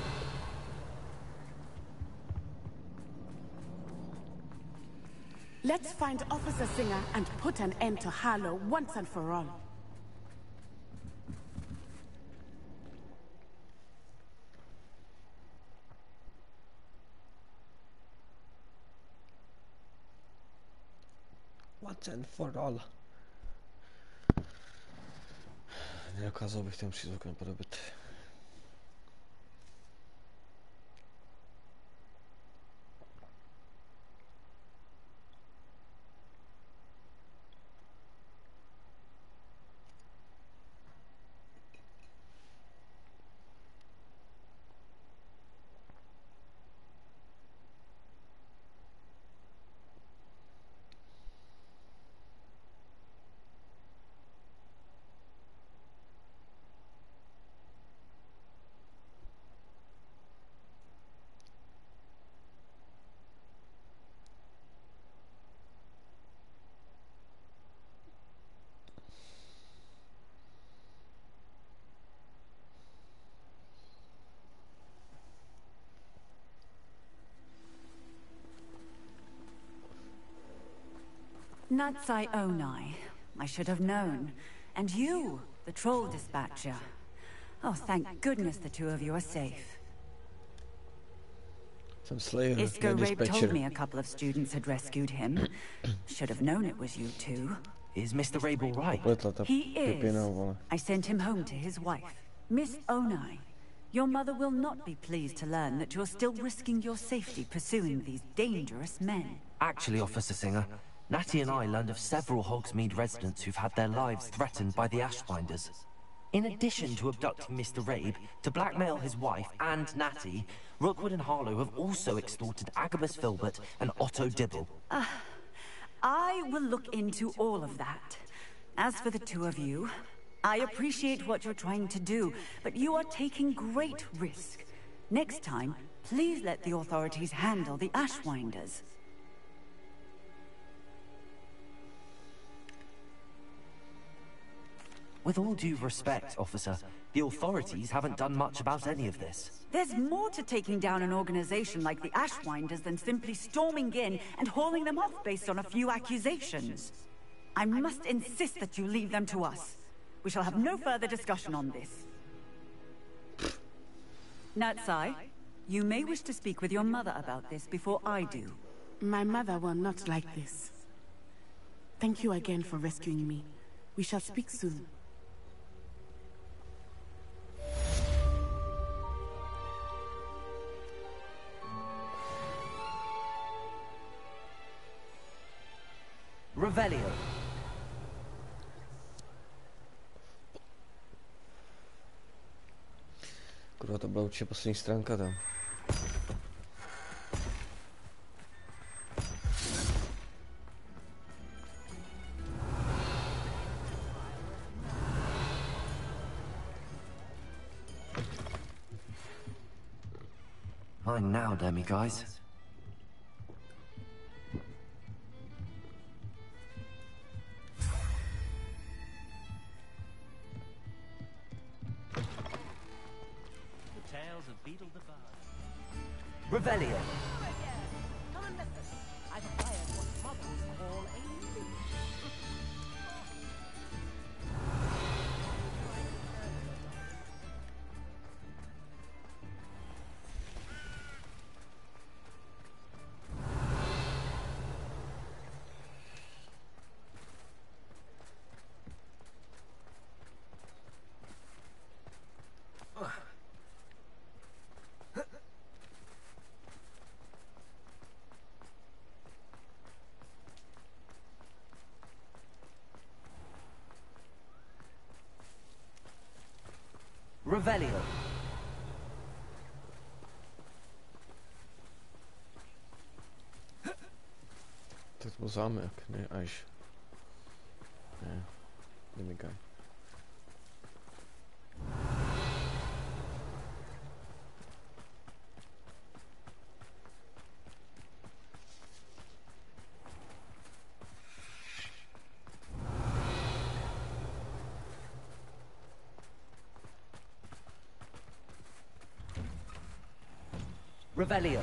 Let's find Officer Singer and put an end to Harlow once and for all. Once and for all. Nedokázal bych ten přízvuk napodobit. Natsai Onai. I should have known. And you, the troll dispatcher. Oh, thank goodness the two of you are safe. Some slayer. Isco Rabe told me a couple of students had rescued him. Should have known it was you two. Is Mr. Rabe all right? He is. I sent him home to his wife. Miss Onai, your mother will not be pleased to learn that you're still risking your safety pursuing these dangerous men. Actually, Officer Singer, Natty and I learned of several Hogsmeade residents who've had their lives threatened by the Ashbinders. In addition to abducting Mr. Rabe to blackmail his wife and Natty, Rookwood and Harlow have also extorted Agabus Filbert and Otto Dibble. I will look into all of that. As for the two of you, I appreciate what you're trying to do, but you are taking great risk. Next time, please let the authorities handle the Ashwinders. With all due respect, officer, the authorities haven't done much about any of this. There's more to taking down an organization like the Ashwinders than simply storming in and hauling them off based on a few accusations. I must insist that you leave them to us. We shall have no further discussion on this. Natsai, you may wish to speak with your mother about this before I do. My mother will not like this. Thank you again for rescuing me. We shall speak soon. Revelio. Kurva, to byla určitě poslední stránka tam. Fine now, demi guys. Revelio. Come and listen. I've acquired what mothers call a lead. Revelio. To byl zámek, ne až. Ne, nemykaj. Revelio.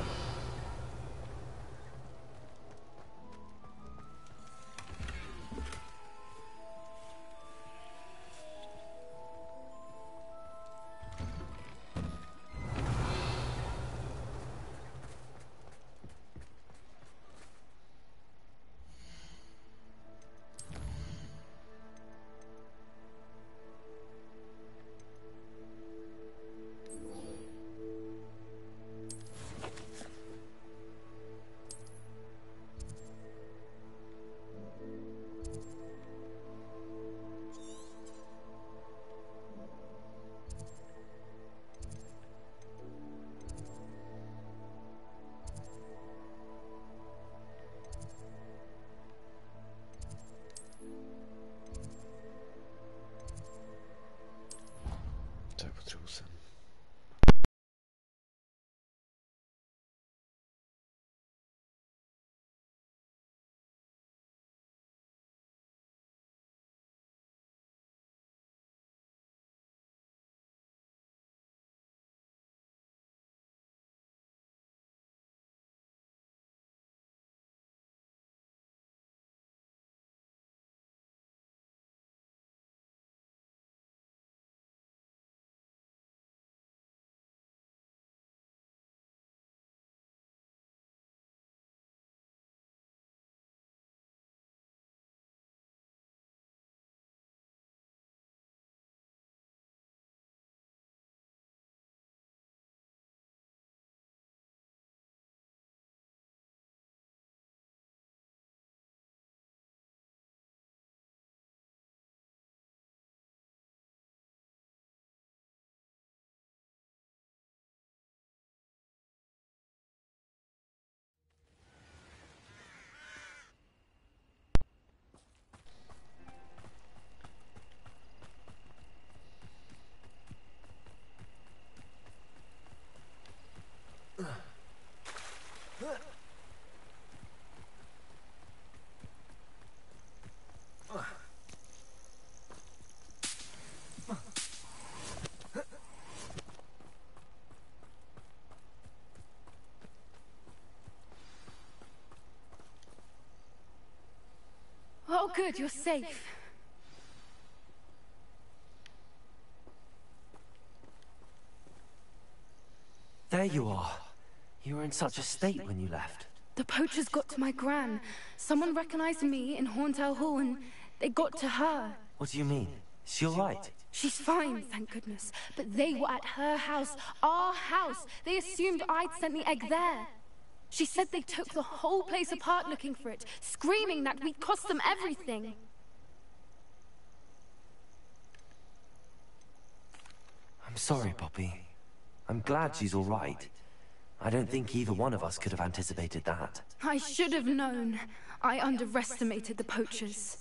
good, you're safe. There you are. You were in such a state when you left. The poachers got to my gran. Someone recognized me in Horntail Hall and they got to her. What do you mean? Is she all right? She's fine, thank goodness. But they were at her house, our house. They assumed I'd sent the egg there. She said they took the whole place apart looking for it, screaming that we'd cost them everything. I'm sorry, Poppy. I'm glad she's all right. I don't think either one of us could have anticipated that. I should have known. I underestimated the poachers.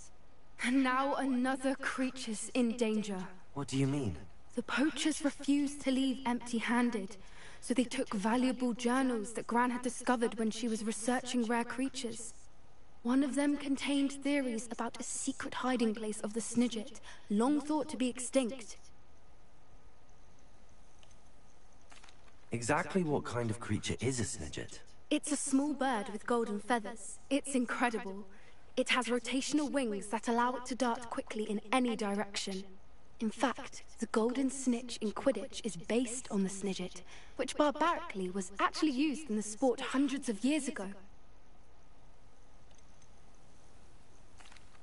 And now another creature's in danger. What do you mean? The poachers refused to leave empty-handed, so they took valuable journals that Gran had discovered when she was researching rare creatures. One of them contained theories about a secret hiding place of the Snidget, long thought to be extinct. Exactly what kind of creature is a Snidget? It's a small bird with golden feathers. It's incredible. It has rotational wings that allow it to dart quickly in any direction. In fact, the golden snitch in Quidditch is based on the Snidget, which barbarically was actually used in the sport hundreds of years ago.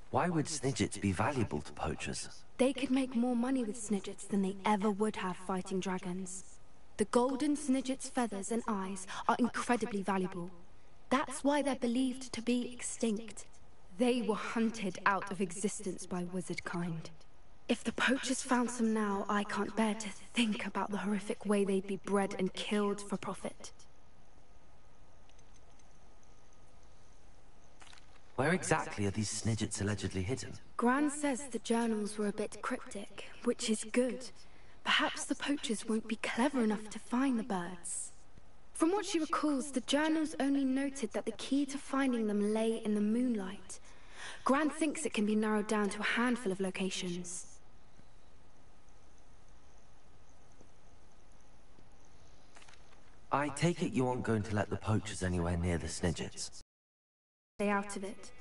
Why would Snidgets be valuable to poachers? They could make more money with Snidgets than they ever would have fighting dragons. The golden Snidget's feathers and eyes are incredibly valuable. That's why they're believed to be extinct. They were hunted out of existence by wizard kind. If the poachers found some now, I can't bear to think about the horrific way they'd be bred and killed for profit. Where exactly are these Snidgets allegedly hidden? Gran says the journals were a bit cryptic, which is good. Perhaps the poachers won't be clever enough to find the birds. From what she recalls, the journals only noted that the key to finding them lay in the moonlight. Gran thinks it can be narrowed down to a handful of locations. I take it you aren't going to let the poachers anywhere near the Snidgets. Stay out of it.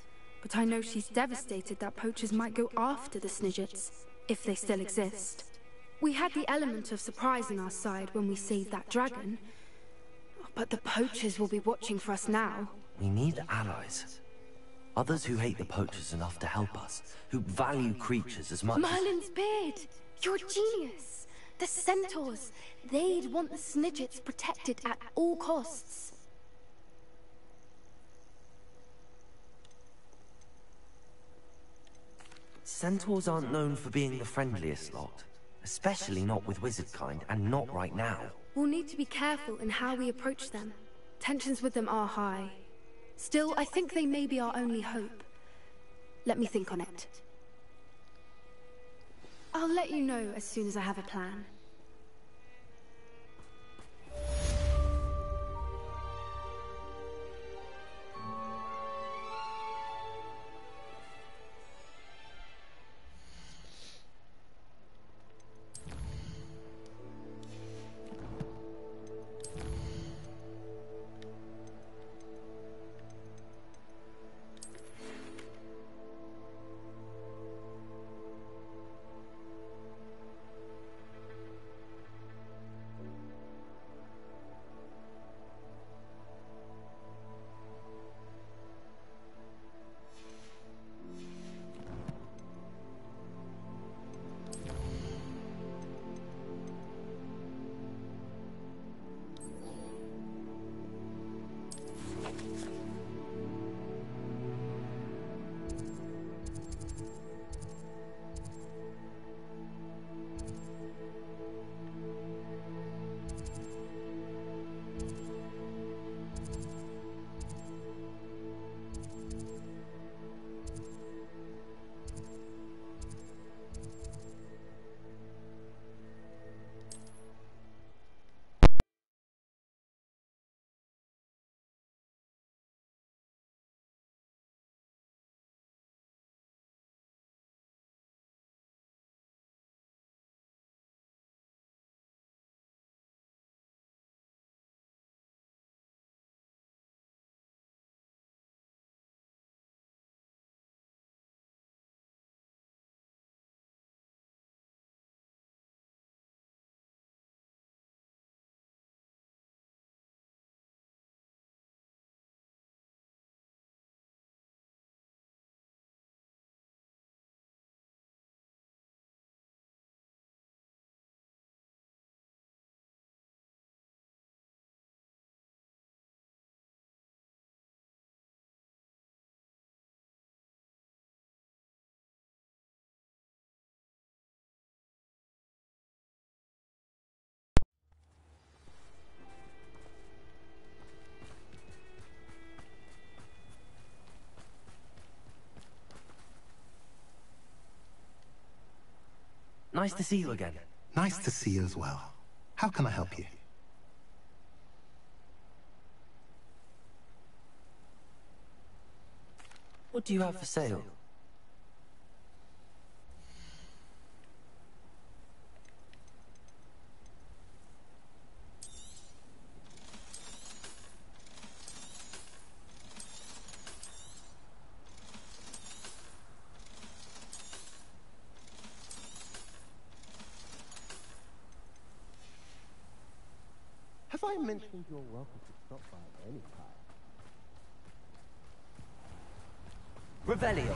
But I know she's devastated that poachers might go after the Snidgets, if they still exist. We had the element of surprise on our side when we saved that dragon. But the poachers will be watching for us now. We need allies. Others who hate the poachers enough to help us, who value creatures as much Merlin's beard! You're a genius! The centaurs! They'd want the Snidgets protected at all costs. Centaurs aren't known for being the friendliest lot. Especially not with wizard kind, and not right now. We'll need to be careful in how we approach them. Tensions with them are high. Still, I think they may be our only hope. Let me think on it. I'll let you know as soon as I have a plan. Nice to see you again. Nice to see you as well. How can I help you? What do you have for sale? Have I mentioned you're welcome to stop by at any time? Revelio.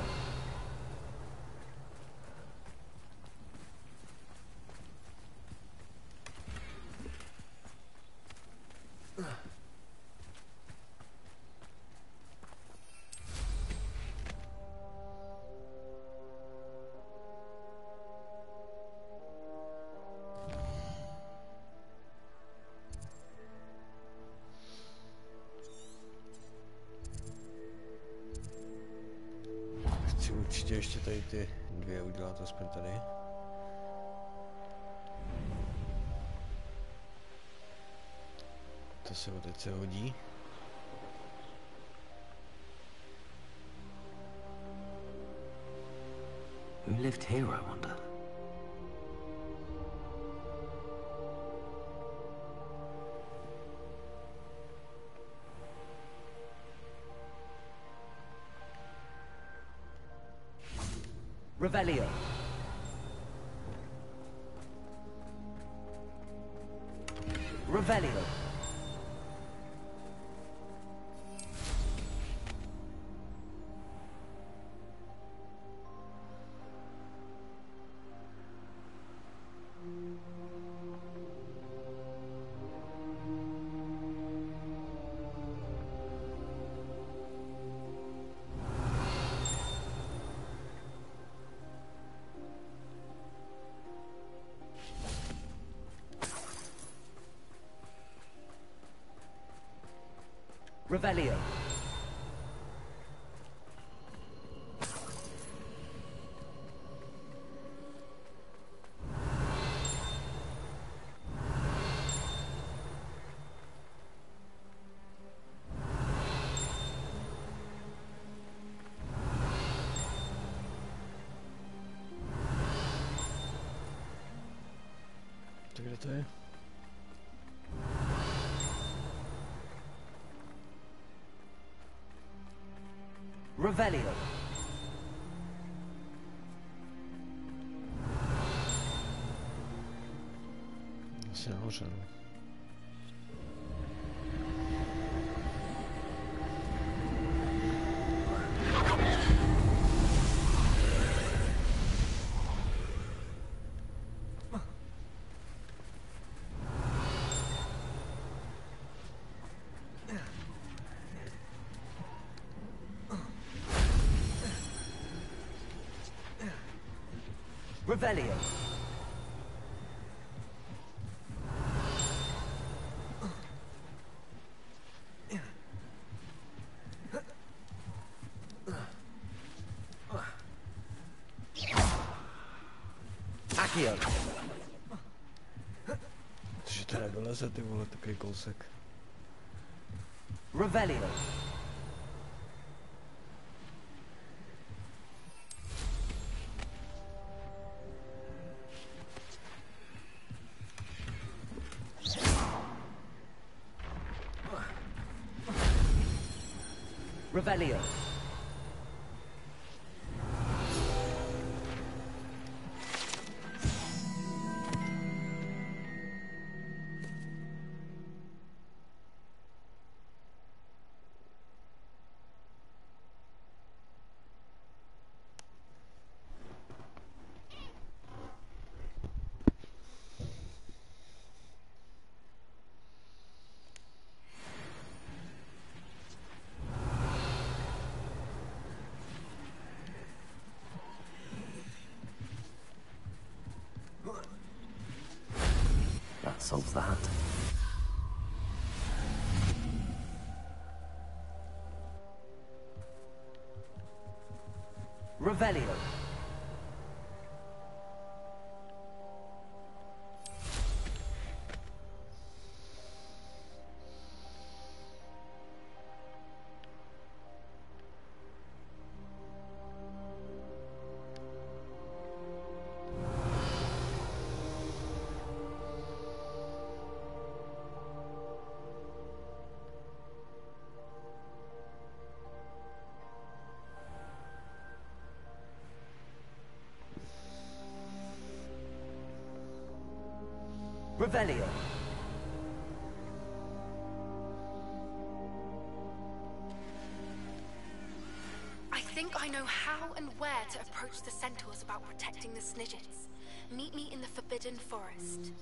Chci určitě ještě tady ty dvě udělat aspoň tady. To se teď se hodí. Who lived here, I wonder? Revelio. Revelio. Revelio. Tak kde to je? Revelio. Asi nahoře, no. Revelio. Accio. Že to nedoleze, ty vole, takový kousek. Revelio. Revelio. That solves that. Revelio. Revelio. I think I know how and where to approach the centaurs about protecting the Snidgets. Meet me in the Forbidden Forest.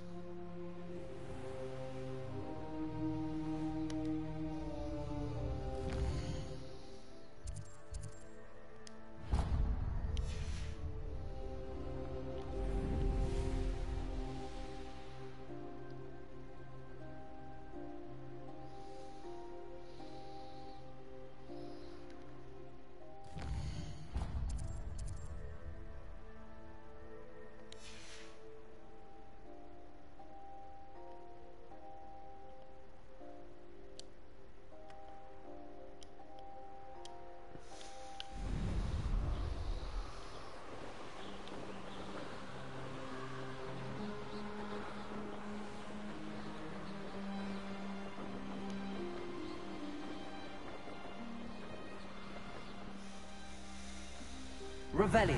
Revelio.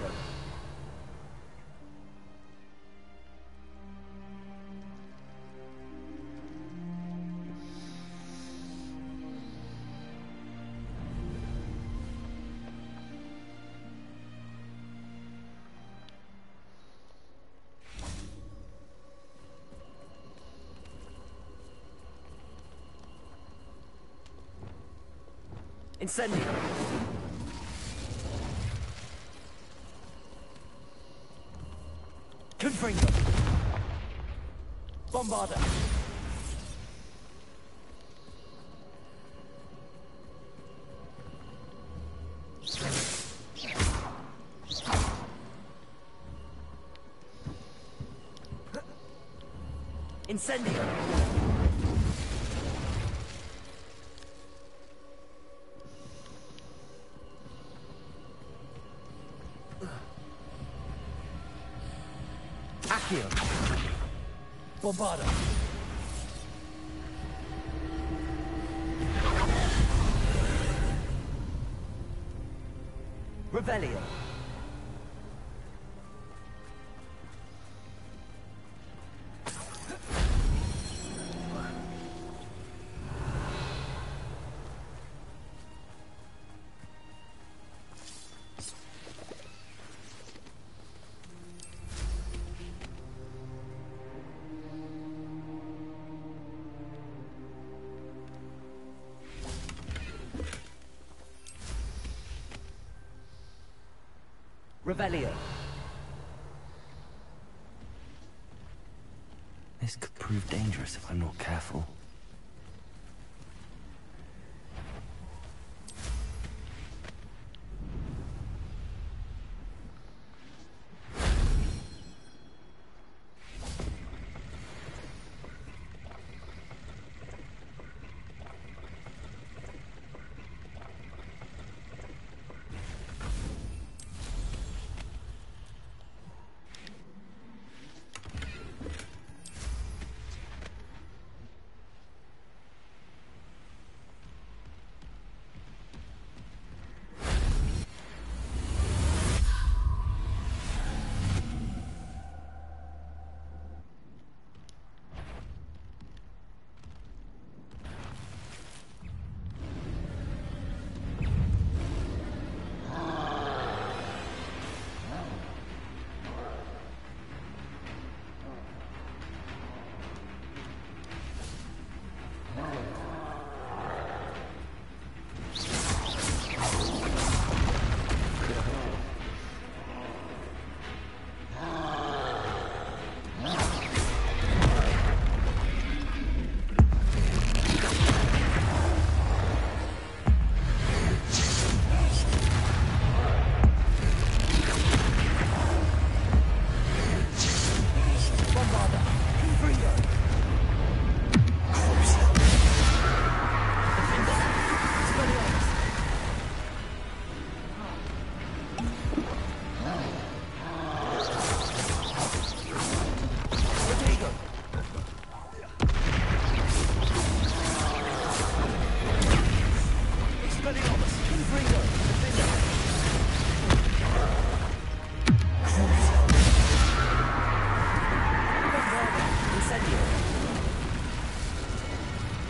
Incendio. Confringo. Bombarda. Incendio. Accio. Bombarda. Revelio. Revelio. This could prove dangerous if I'm not careful.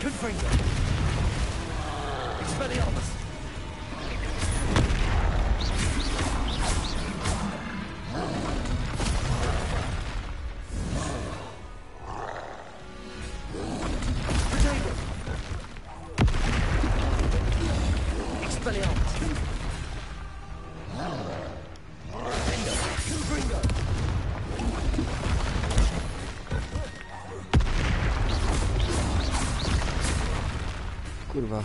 Confringo. Expelliarmus. Kurwa.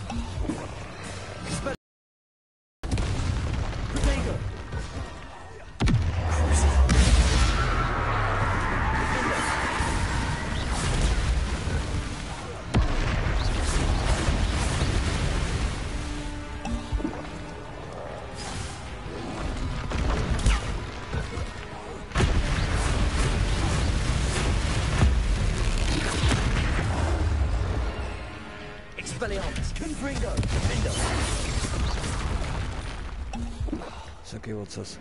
Saký ocas.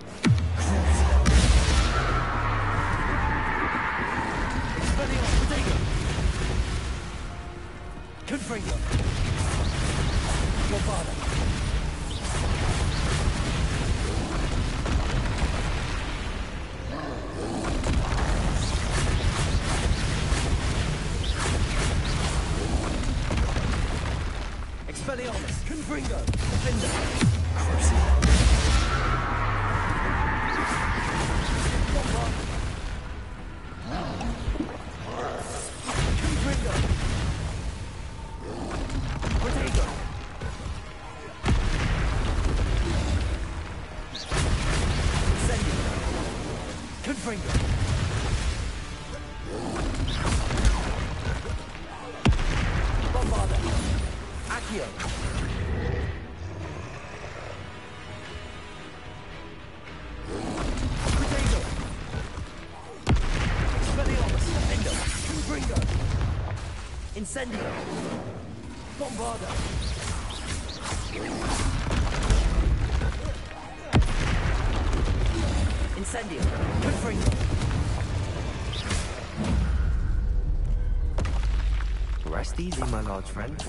Confringo. Bombada. Expelliarmus. Confringo. Defender. Incendio. Bombarda. Incendio. Confringo. Rest easy, my large friend.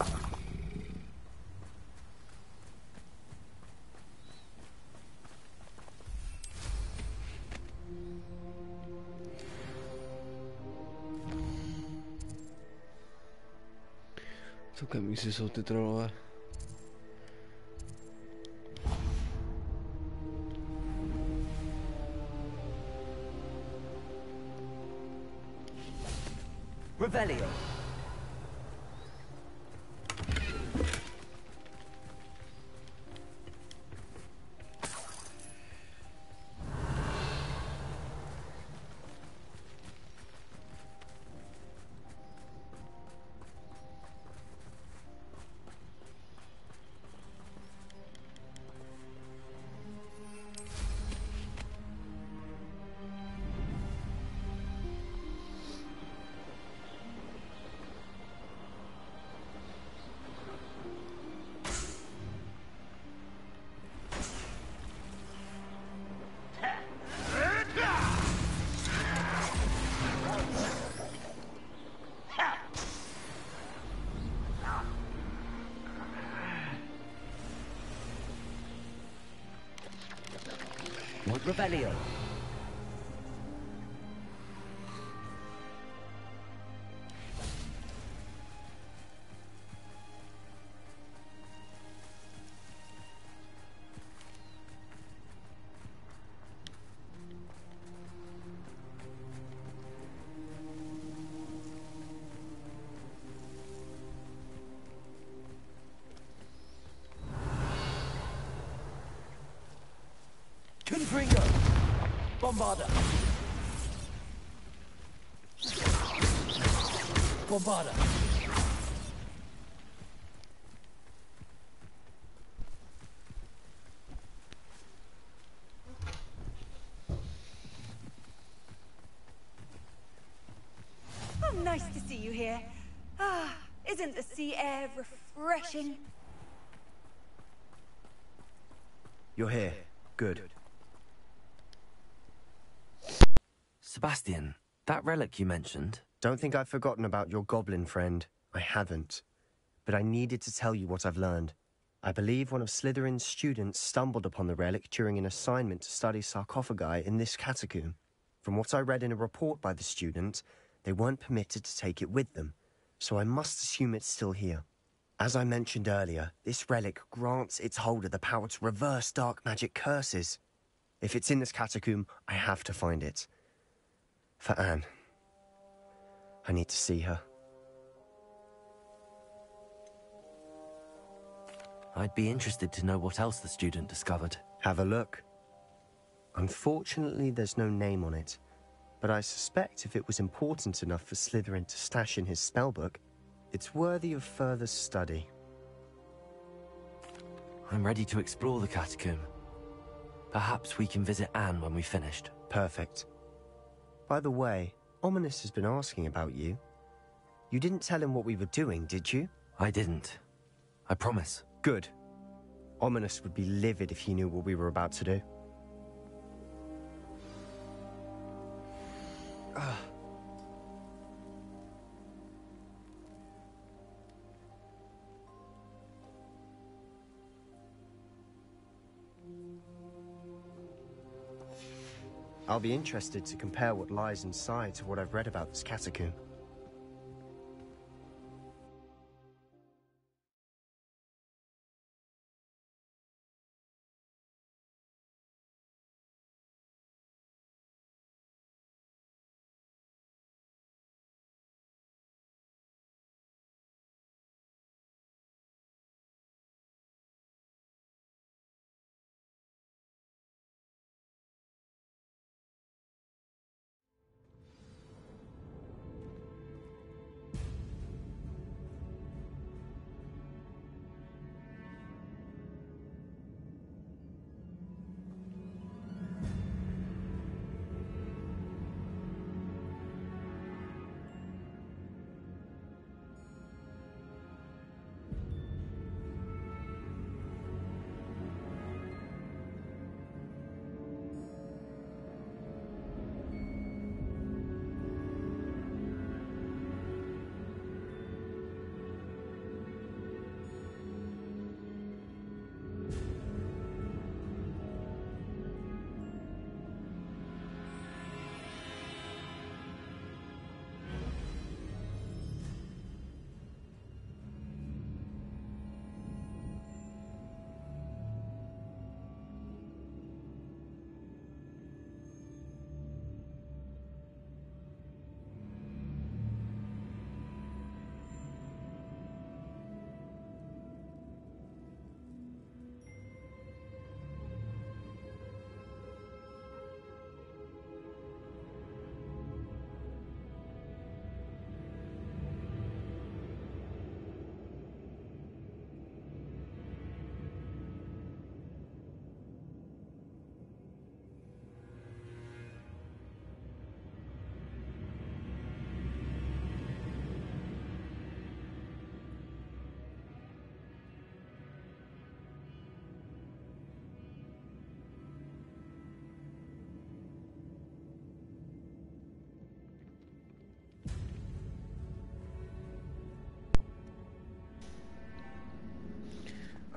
Celkem místy jsou ty trolové. Revelio. Revelio. Confringo. Bombarda. Bombarda. Oh, nice to see you here. Ah, isn't the sea air refreshing? You're here. Good. Sebastian, that relic you mentioned... Don't think I've forgotten about your goblin friend. I haven't. but I needed to tell you what I've learned. I believe one of Slytherin's students stumbled upon the relic during an assignment to study sarcophagi in this catacomb. From what I read in a report by the student, they weren't permitted to take it with them, so I must assume it's still here. As I mentioned earlier, this relic grants its holder the power to reverse dark magic curses. If it's in this catacomb, I have to find it. For Anne. I need to see her. I'd be interested to know what else the student discovered. Have a look. Unfortunately, there's no name on it, but I suspect if it was important enough for Slytherin to stash in his spellbook, it's worthy of further study. I'm ready to explore the catacomb. Perhaps we can visit Anne when we've finished. Perfect. By the way, Ominous has been asking about you. You didn't tell him what we were doing, did you? I didn't. I promise. Good. Ominous would be livid if he knew what we were about to do. I'll be interested to compare what lies inside to what I've read about this catacomb.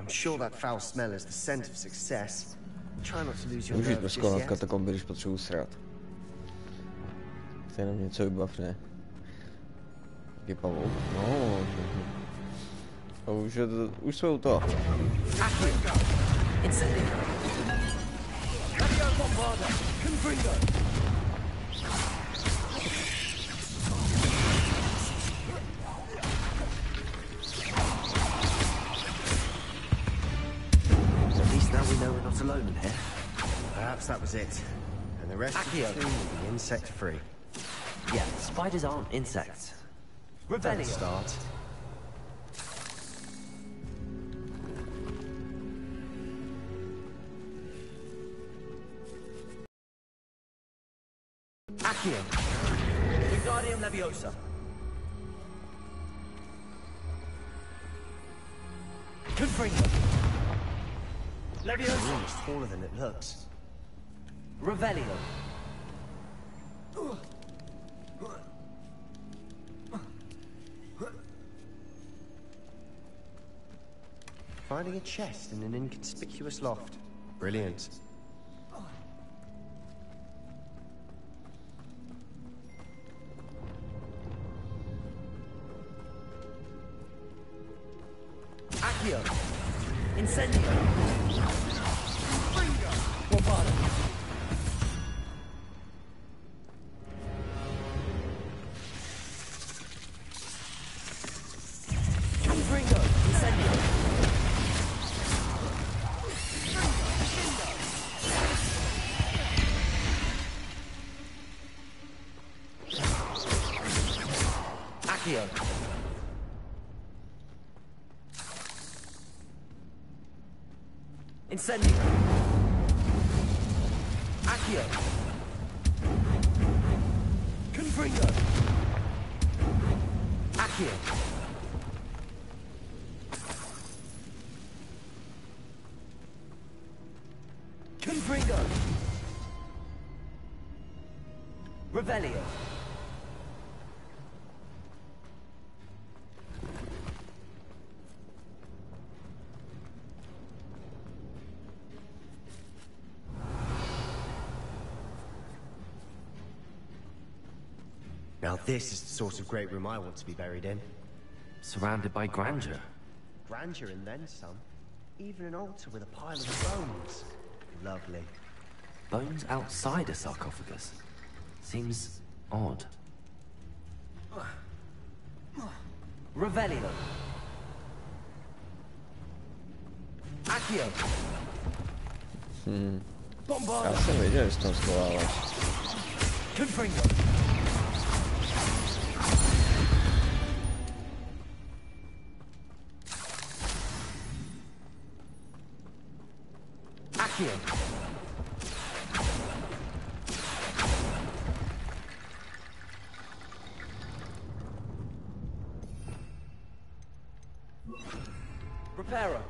I'm sure that foul smell is the scent of success. Try not to lose your nerve just překonat yet. katakomby, když potřebuji srát. To jenom něco vybavne. Je pavouk? No. A už jsme u toho. Alone in here. Perhaps that was it. And the rest of the team will be insect-free. Yeah, spiders aren't insects. Rebellion. Start. Accio. Wingardium Leviosa. Confringo. Leviosa. The room is taller than it looks. Revelio. Finding a chest in an inconspicuous loft. Brilliant. Accio! Incendio! Guapada! Confringo! Incendio! Accio! Incendio! Accio! Confringo! Accio! Confringo! Revelio! Now this is the sort of great room I want to be buried in. Surrounded by grandeur. Grandeur and then some. Even an altar with a pile of bones. Lovely. Bones outside a sarcophagus. Seems odd. Revelio! Accio! Já jsem věděl, že jsi tam schováváš. Confringo! Accio! Reparo!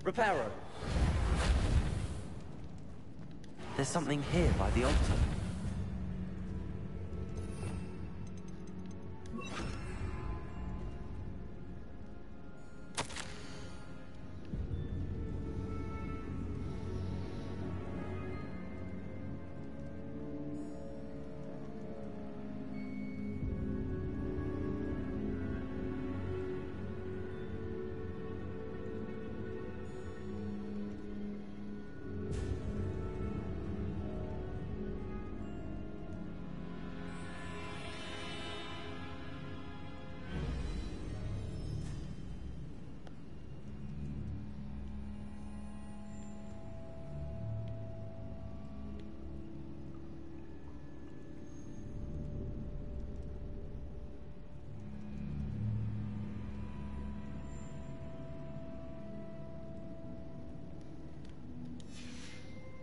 Reparo! There's something here by the altar.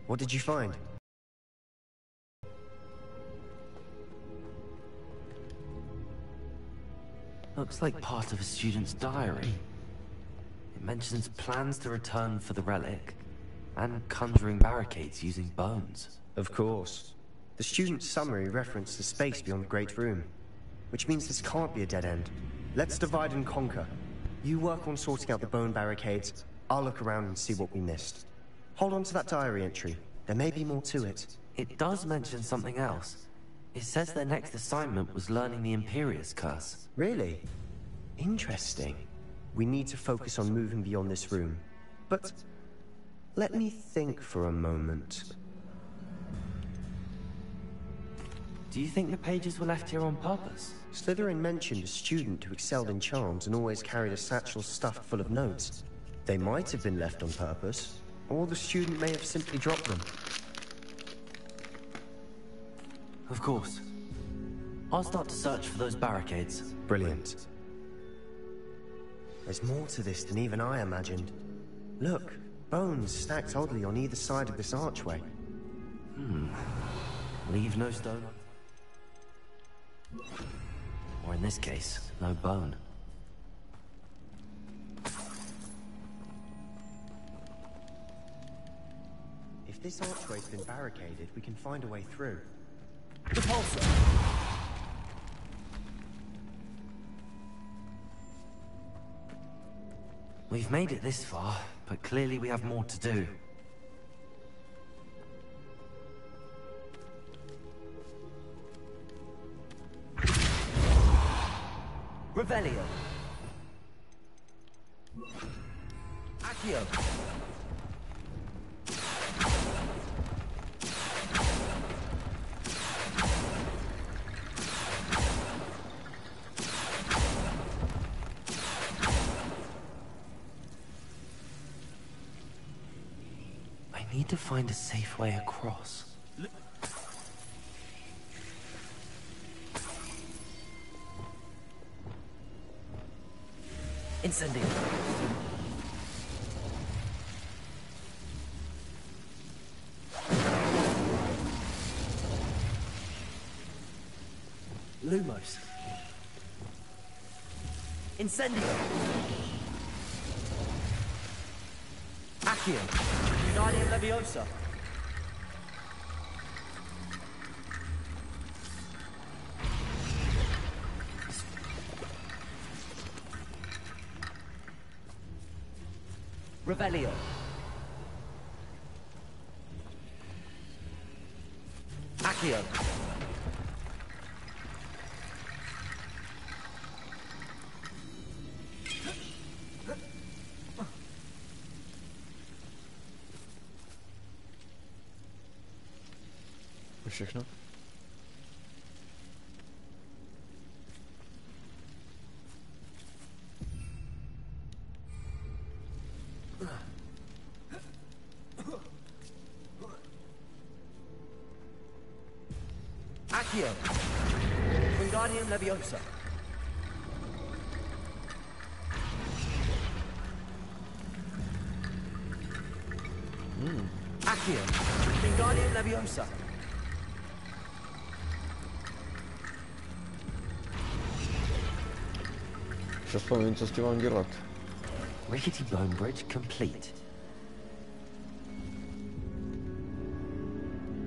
What did you find? Looks like part of a student's diary. It mentions plans to return for the relic, and conjuring barricades using bones. Of course. The student's summary referenced the space beyond the Great Room, which means this can't be a dead end. Let's divide and conquer. You work on sorting out the bone barricades, I'll look around and see what we missed. Hold on to that diary entry. There may be more to it. It does mention something else. It says their next assignment was learning the Imperius curse. Really? Interesting. We need to focus on moving beyond this room. But let me think for a moment. Do you think the pages were left here on purpose? Slytherin mentioned a student who excelled in charms and always carried a satchel stuffed full of notes. They might have been left on purpose, or the student may have simply dropped them. Of course. I'll start to search for those barricades. Brilliant. There's more to this than even I imagined. Look, bones stacked oddly on either side of this archway. Leave no stone. Or in this case, no bone. If this archway's been barricaded, we can find a way through. Repulsor. We've made it this far, but clearly we have more to do. Revelio. Accio. I need to find a safe way across. Incendio. Lumos. Incendio. Accio. Guardian Leviosa. Revelio. Accio. Všechno? Accio. Wingardium Leviosa. Accio. Wingardium Leviosa. Přesně nevím, co s tím mám dělat. Rickety bone bridge complete.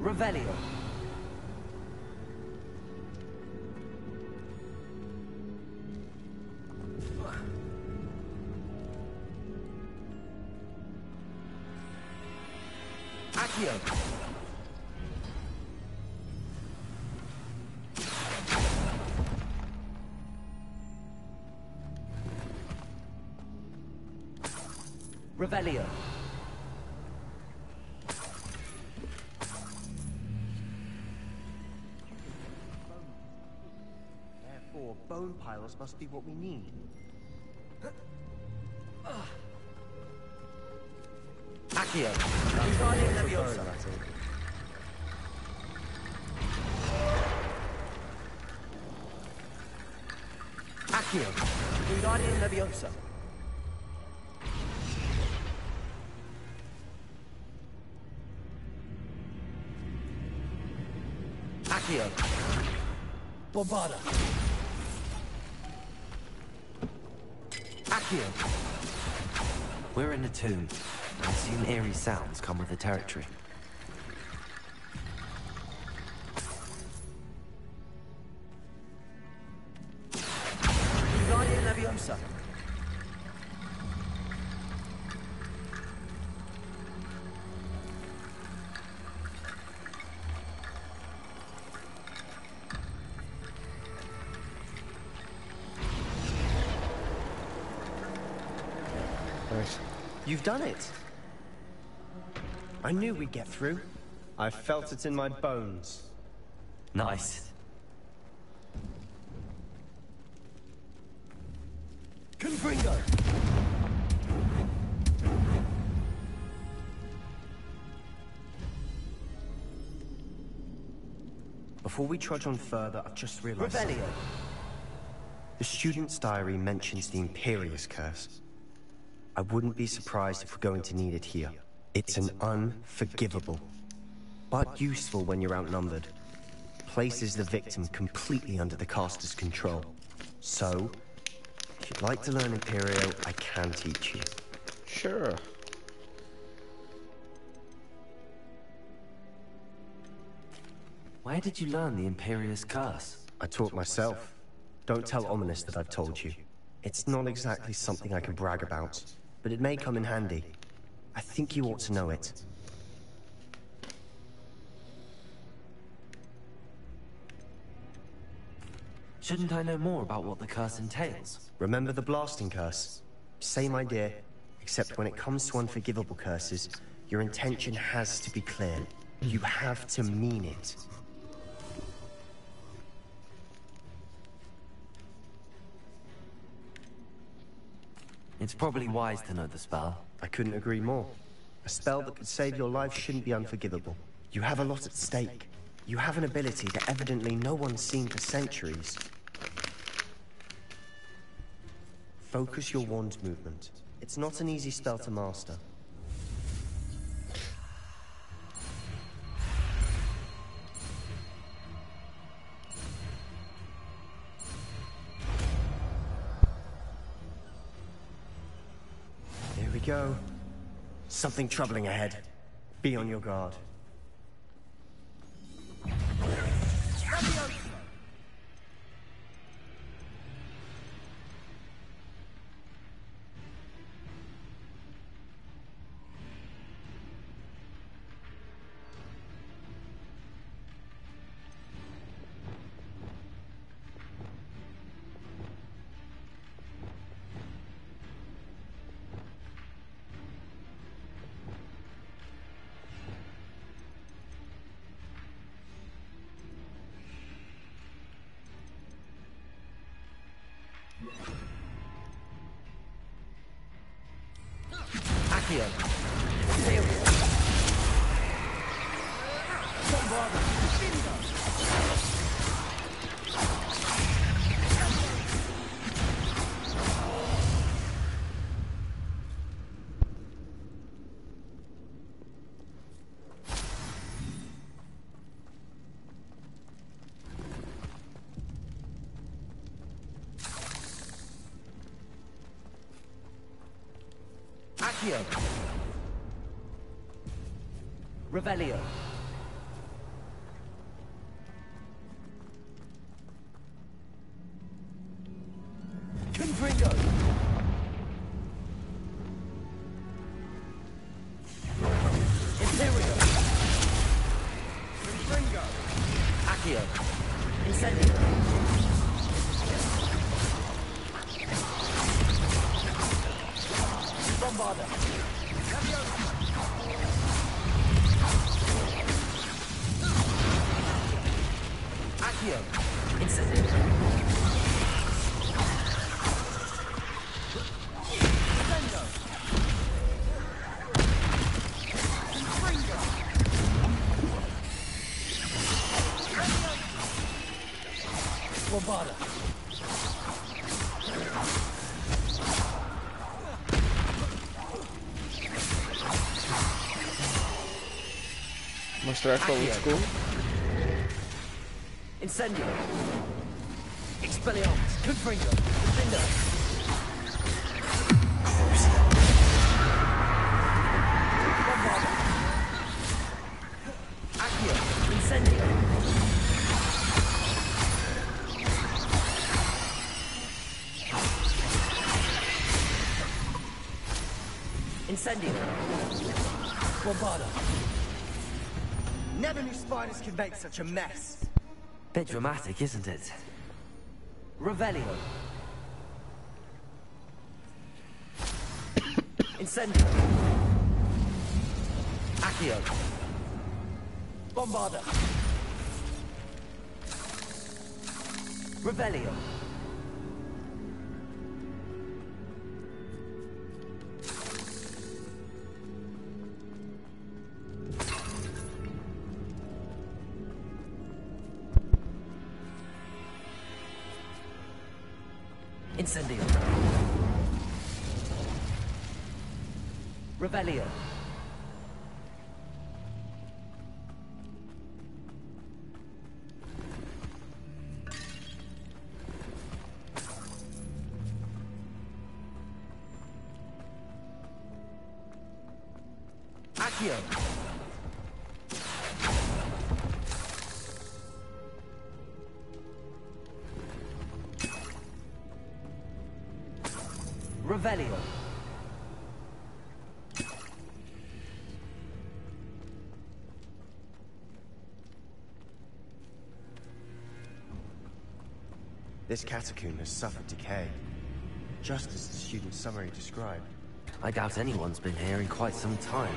Revelio. Accio. Revelio. Therefore, bone piles must be what we need. Accio. Wingardium Leviosa. Accio. Wingardium Leviosa. Accio. Bombarda. Accio. We're in the tomb. I assume eerie sounds come with the territory. Wingardium Leviosa. Nice. You've done it. I knew we'd get through. I felt it in my bones. Nice. Confringo. Before we trudge on further, I've just realized Revelio. something. The student's diary mentions the Imperious Curse. I wouldn't be surprised if we're going to need it here. It's an unforgivable, but useful when you're outnumbered. Places the victim completely under the caster's control. So, if you'd like to learn Imperio, I can teach you. Sure. Where did you learn the Imperious curse? I taught myself. Don't tell Ominous that I've told you. It's not exactly something I can brag about, but it may come in handy. I think you ought to know it. Shouldn't I know more about what the curse entails? Remember the blasting curse? Same idea, except when it comes to unforgivable curses, your intention has to be clear. You have to mean it. It's probably wise to know the spell. I couldn't agree more. A spell that could save your life shouldn't be unforgivable. You have a lot at stake. You have an ability that evidently no one's seen for centuries. Focus your wand movement. It's not an easy spell to master. Here we go. Something troubling ahead. Be on your guard. Revelio. Confringo. Imperio. Confringo. Accio. Incendio. Bombarda. Accio. Incendio. Incendio. Confringo. Bombarda. Máš to jako Lucku? Incendio. Expelliarmus. Confringo. Defender. Bombarda. Accio. Incendio. Incendio. Bombarda. Never knew spiders could make such a mess. Bit dramatic, isn't it? Revelio. Incendio. Accio. Bombarda. Revelio. Incendio. Revelio. Accio. Revelio. This catacomb has suffered decay, just as the student's summary described. I doubt anyone's been here in quite some time.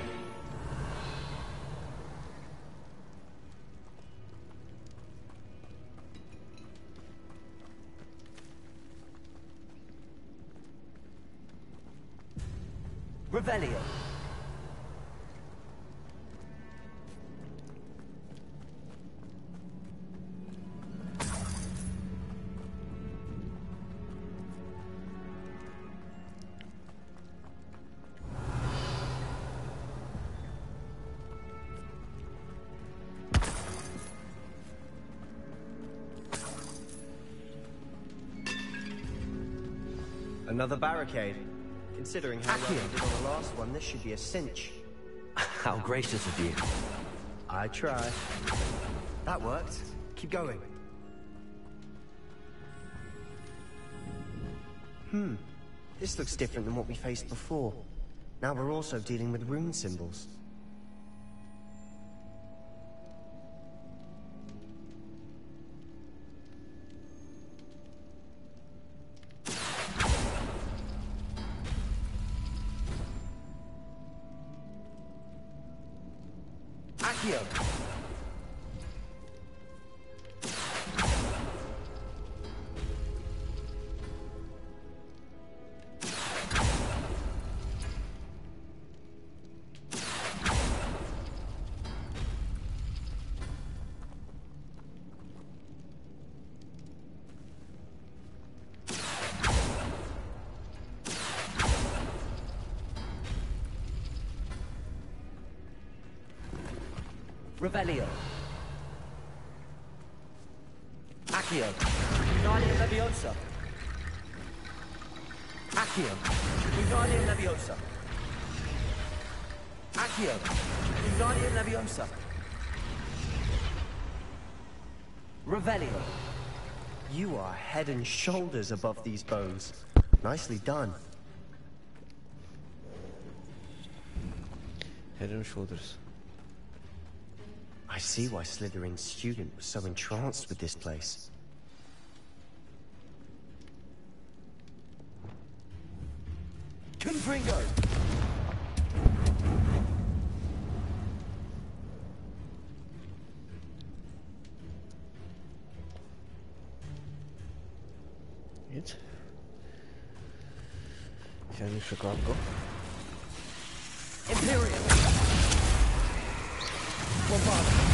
Revelio. Another barricade. Considering how well we did on the last one, this should be a cinch. How gracious of you. I try. That worked. Keep going. This looks different than what we faced before. Now we're also dealing with rune symbols. Revelio. Accio. Wingardium Leviosa. Accio. Wingardium Leviosa. Accio. Wingardium Leviosa. Revelio. You are head and shoulders above these bones. Nicely done. Head and shoulders. I see why Slytherin's student was so entranced with this place. Confringo! Nic. Žádný šokátko. Imperium! Bombard!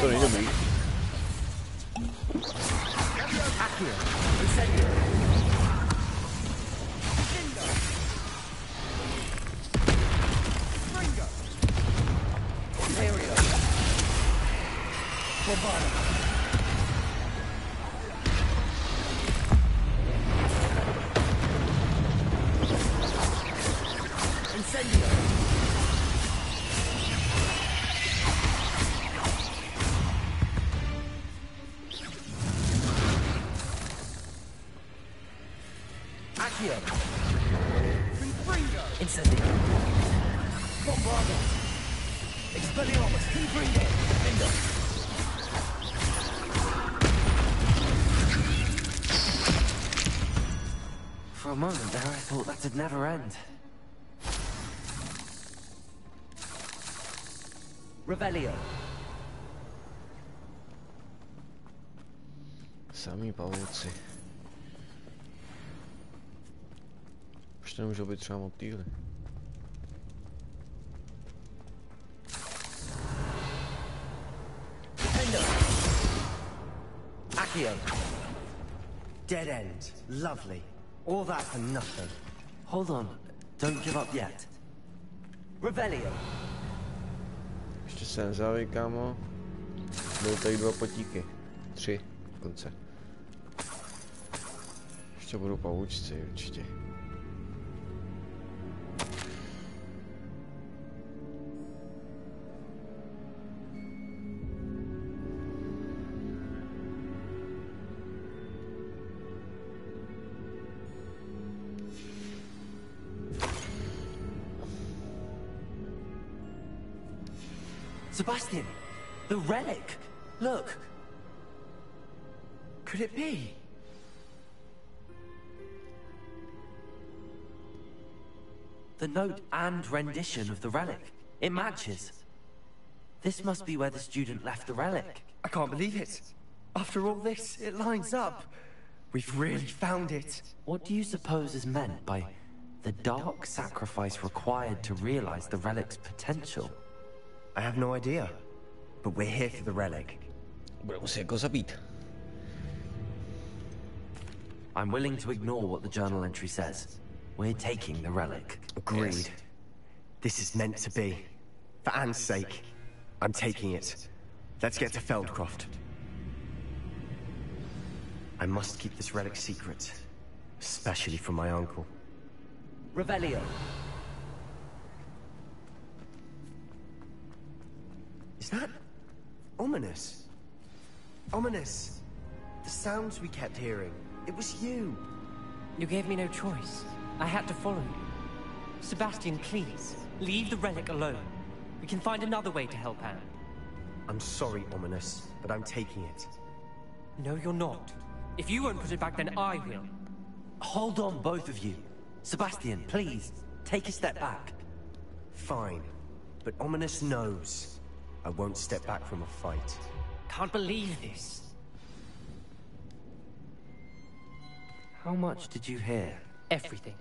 To není dobrý. For a moment there, I thought that'd never end. Revelio. Samý pavouci. Už to nemůžou být třeba motýly. Accio. Dead end. Lovely. All that for nothing. Hold on. Don't give up yet. Revelio. Ještě se nezávěj, kámo. Byly tady 2 potíky. 3 dokonce. Ještě budou pavoučci určitě. Sebastian! The relic! Look! Could it be? The note and rendition of the relic. It matches. This must be where the student left the relic. I can't believe it. After all this, it lines up. We've really found it. What do you suppose is meant by the dark sacrifice required to realize the relic's potential? I have no idea. But we're here for the relic. Budeme si jako zabít. I'm willing to ignore what the journal entry says. We're taking the relic. Agreed. Yes. This is meant to be. For Anne's sake, I'm taking it. Let's get to Feldcroft. I must keep this relic secret. Especially from my uncle. Revelio. Is that... ominous? Ominous! The sounds we kept hearing. It was you. You gave me no choice. I had to follow you. Sebastian, please, leave the relic alone. We can find another way to help Anne. I'm sorry, Ominous, but I'm taking it. No, you're not. If you won't put it back, then I will. Hold on, both of you. Sebastian, please, take a step back. Fine, but Ominous knows. I won't step back from a fight. Can't believe this. How much did you hear? Everything.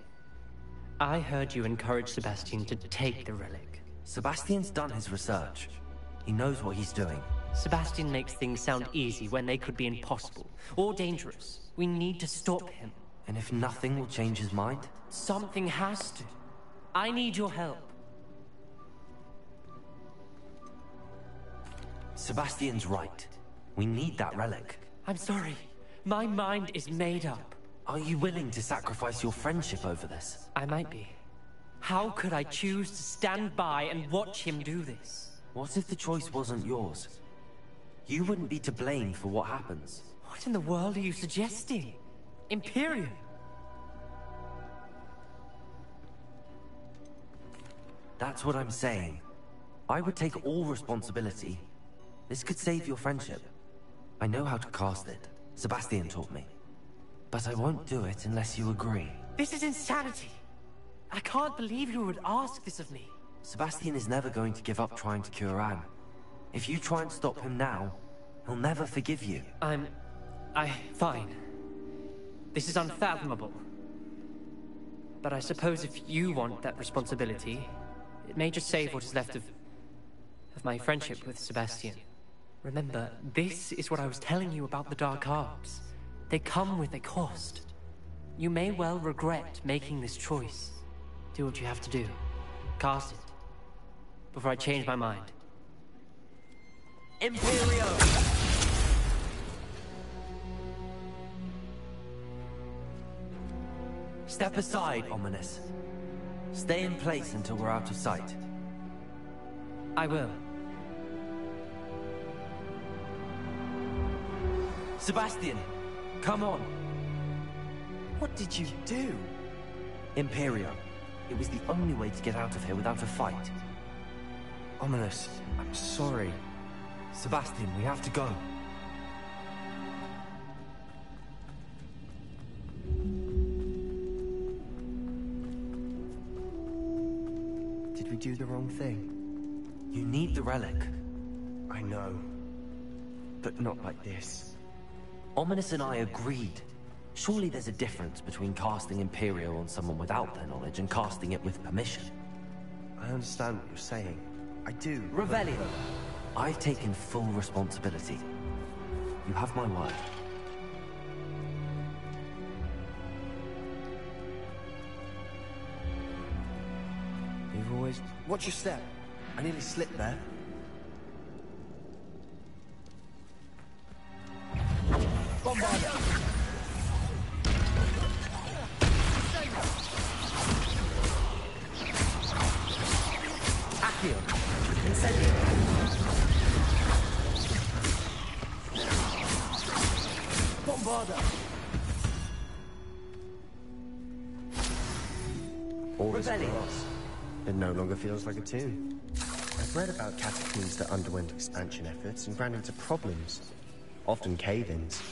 I heard you encourage Sebastian to take the relic. Sebastian's done his research. He knows what he's doing. Sebastian makes things sound easy when they could be impossible or dangerous. We need to stop him. And if nothing will change his mind? Something has to. I need your help. Sebastian's right. We need that relic. I'm sorry. My mind is made up. Are you willing to sacrifice your friendship over this? I might be. How could I choose to stand by and watch him do this? What if the choice wasn't yours? You wouldn't be to blame for what happens. What in the world are you suggesting? Imperium? That's what I'm saying. I would take all responsibility. This could save your friendship. I know how to cast it. Sebastian taught me. But I won't do it unless you agree. This is insanity. I can't believe you would ask this of me. Sebastian is never going to give up trying to cure Anne. If you try and stop him now, he'll never forgive you. Fine. This is unfathomable. But I suppose if you want that responsibility, it may just save what is left of my friendship with Sebastian. Remember, this is what I was telling you about the dark arts. They come with a cost. You may well regret making this choice. Do what you have to do. Cast it. Before I change my mind. Imperio! Step aside, Ominous. Stay in place until we're out of sight. I will. Sebastian, come on. What did you do? Imperio. It was the only way to get out of here without a fight. Ominous, I'm sorry. Sebastian, we have to go. Did we do the wrong thing? You need the relic. I know. But not like this. Ominous and I agreed. Surely there's a difference between casting Imperio on someone without their knowledge and casting it with permission. I understand what you're saying. I do. Revelio! I've taken full responsibility. You have my word. You've always... Watch your step. I nearly slipped there. Bombardier! Accio! Incendio! Bombarda! All is lost. It no longer feels like a tune. I've read about catacombs that underwent expansion efforts and ran into problems, often cave-ins.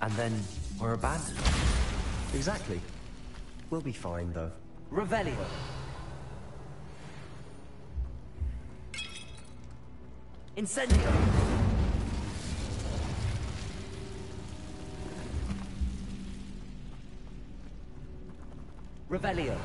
And then were abandoned. Exactly. We'll be fine, though. Revelio. Incendio. Revelio.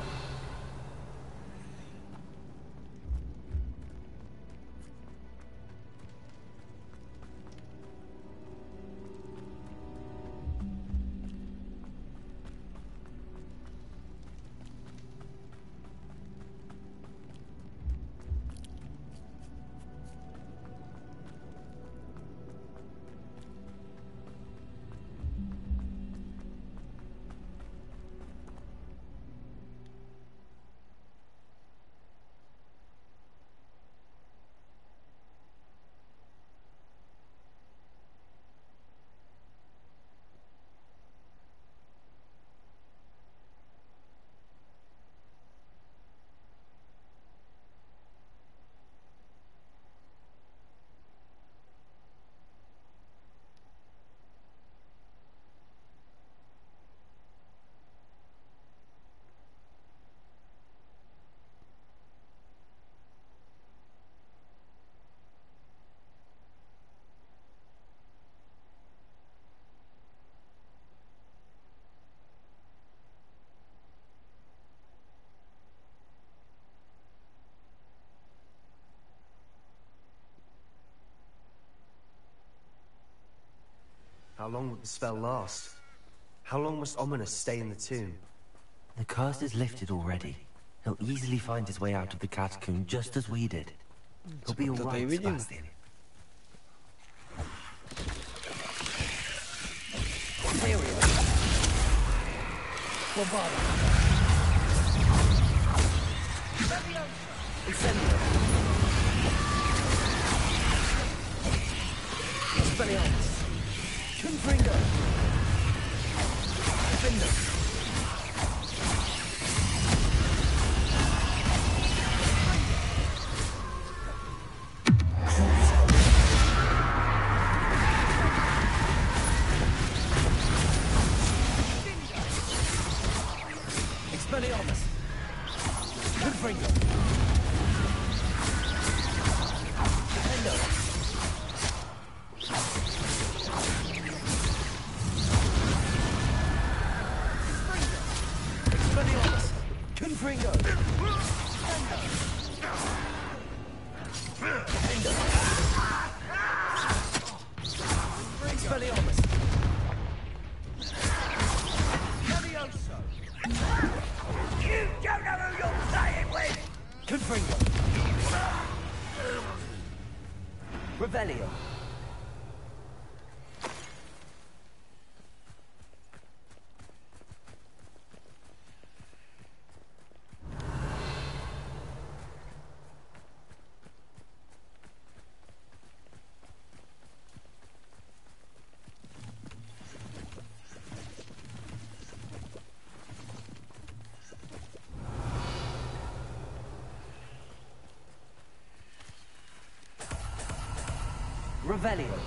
How long would the spell last? How long must Ominous stay in the tomb? The curse is lifted already. He'll easily find his way out of the catacomb just as we did. He'll be alright, Sebastian. Confringo. Defender. Expelliarmus. Confringo. Defender. Confringo! Expelliarmus! Levioso! You don't know who you're playing with! Confringo! Revelio! Revelio.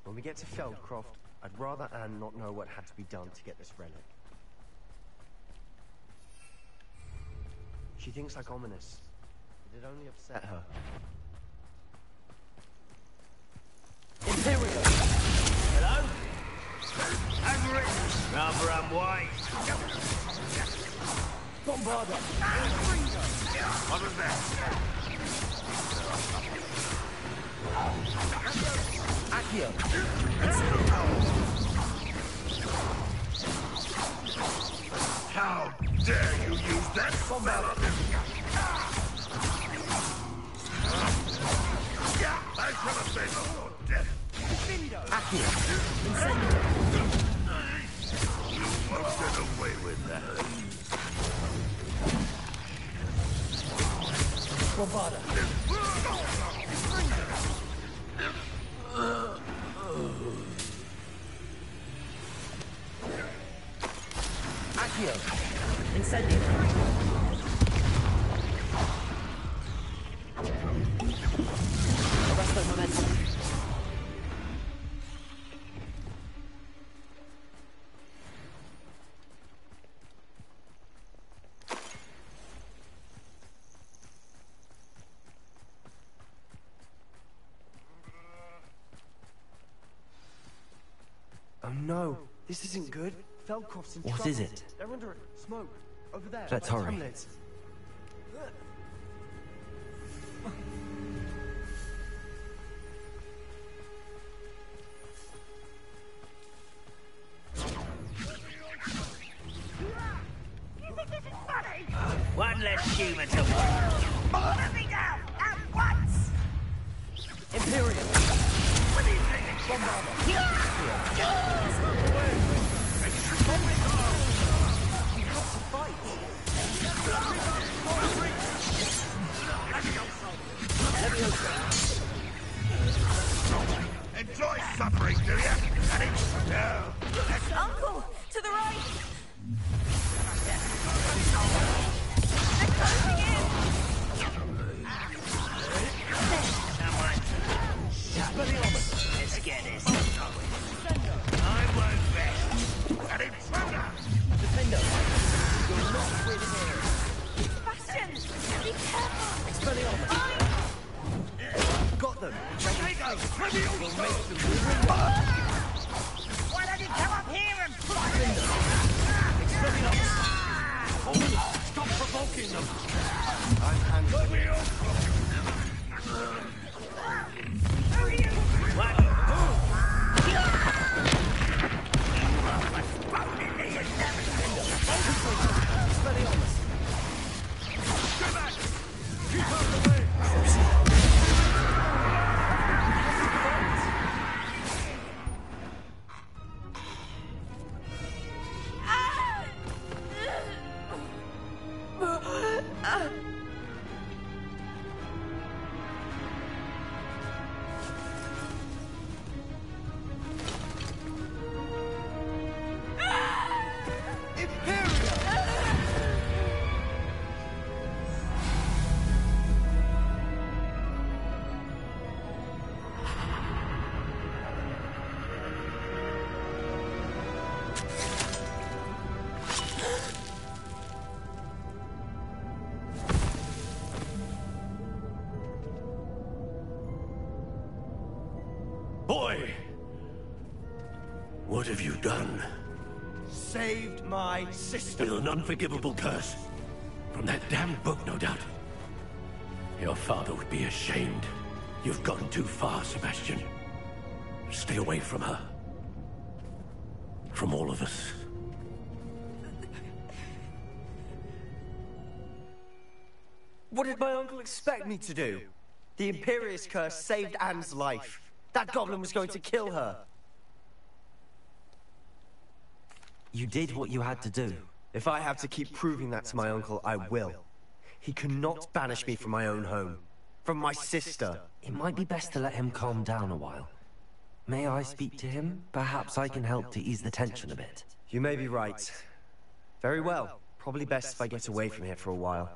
When we get to Feldcroft, I'd rather Anne not know what had to be done to get this relic. She thinks like Ominous, but it only upset her. Imperial! Hello? I'm ready. Rather I'm white. Bombarda! What was that? Accio! How dare you use that spell on him? Oh no, this isn't good. Feldkopf's in What trouble. is it? They're under smoke. Over there. Let's by hurry. Hamlet's. You think this is funny? One less human to watch. Let me down at once! Imperial! What do you think? Enjoy suffering, do you? No. Uncle, to the right. Let's get this. I won't rest. An intruder! Defender! You're not with here! Sebastian, be careful. Expelliarmus! Got them! We'll make them Why don't you come up here and Stop provoking them! I'm handling it. Who are you? What? Boy! What have you done? Saved my sister. With an unforgivable curse. From that damned book, no doubt. Your father would be ashamed. You've gone too far, Sebastian. Stay away from her. From all of us. What did my uncle expect me to do? The Imperious curse saved Anne's life. That goblin was going to kill her. You did what you had to do. If I have to keep proving that to my uncle, I will. He cannot banish me from my own home. From my sister. It might be best to let him calm down a while. May I speak to him? Perhaps I can help to ease the tension a bit. You may be right. Very well. Probably best if I get away from here for a while.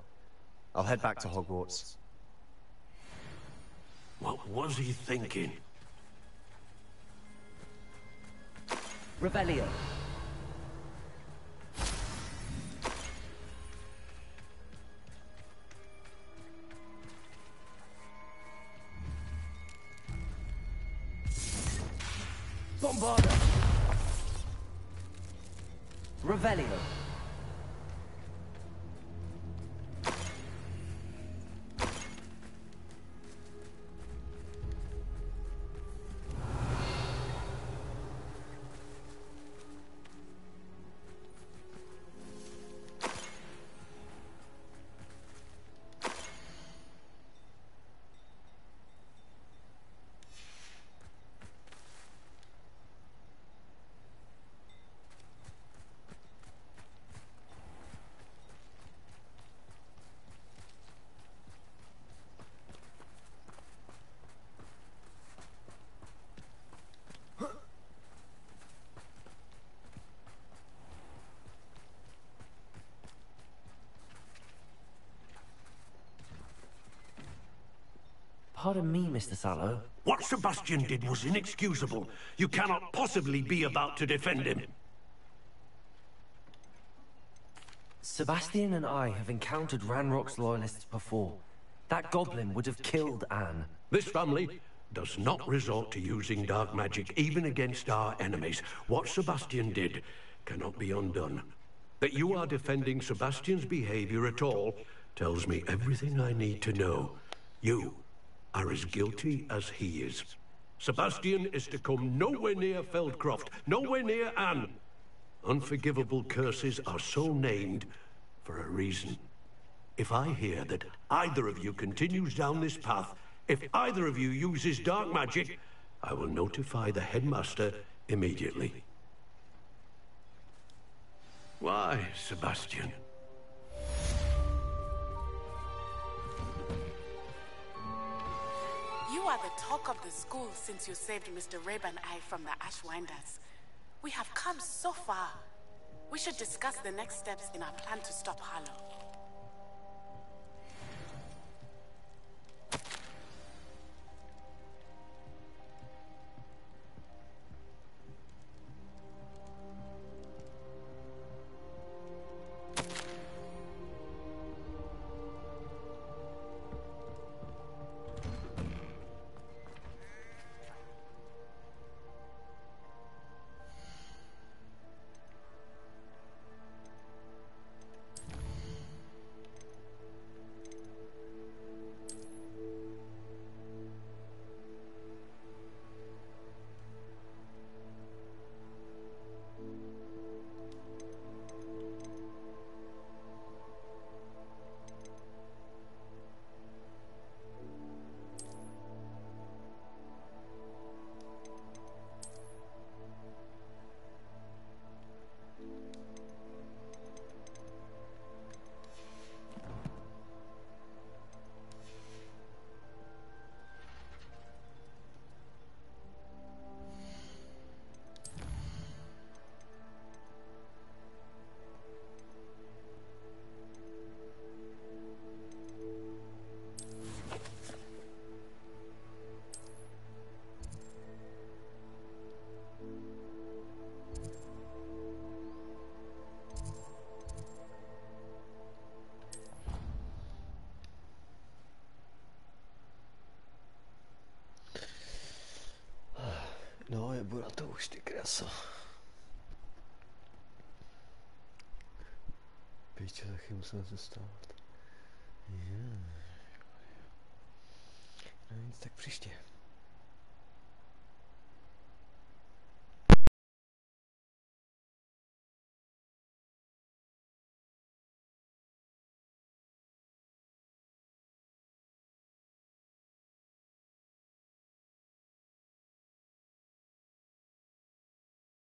I'll head back to Hogwarts. What was he thinking? Revelio. Bombarda. Revelio. Pardon me, Mr. Sallow. What Sebastian did was inexcusable. You cannot possibly be about to defend him. Sebastian and I have encountered Ranrock's loyalists before. That goblin would have killed Anne. This family does not resort to using dark magic even against our enemies. What Sebastian did cannot be undone. That you are defending Sebastian's behavior at all tells me everything I need to know. You are as guilty as he is. Sebastian is to come nowhere near Feldcroft, nowhere near Anne. Unforgivable curses are so named for a reason. If I hear that either of you continues down this path, if either of you uses dark magic, I will notify the headmaster immediately. Why, Sebastian? You are the talk of the school since you saved Mr. Rabe and I from the Ashwinders. We have come so far. We should discuss the next steps in our plan to stop Harlow. No, byla to už ty krása. Píče, taky musíme se stávat. No nic, tak příště.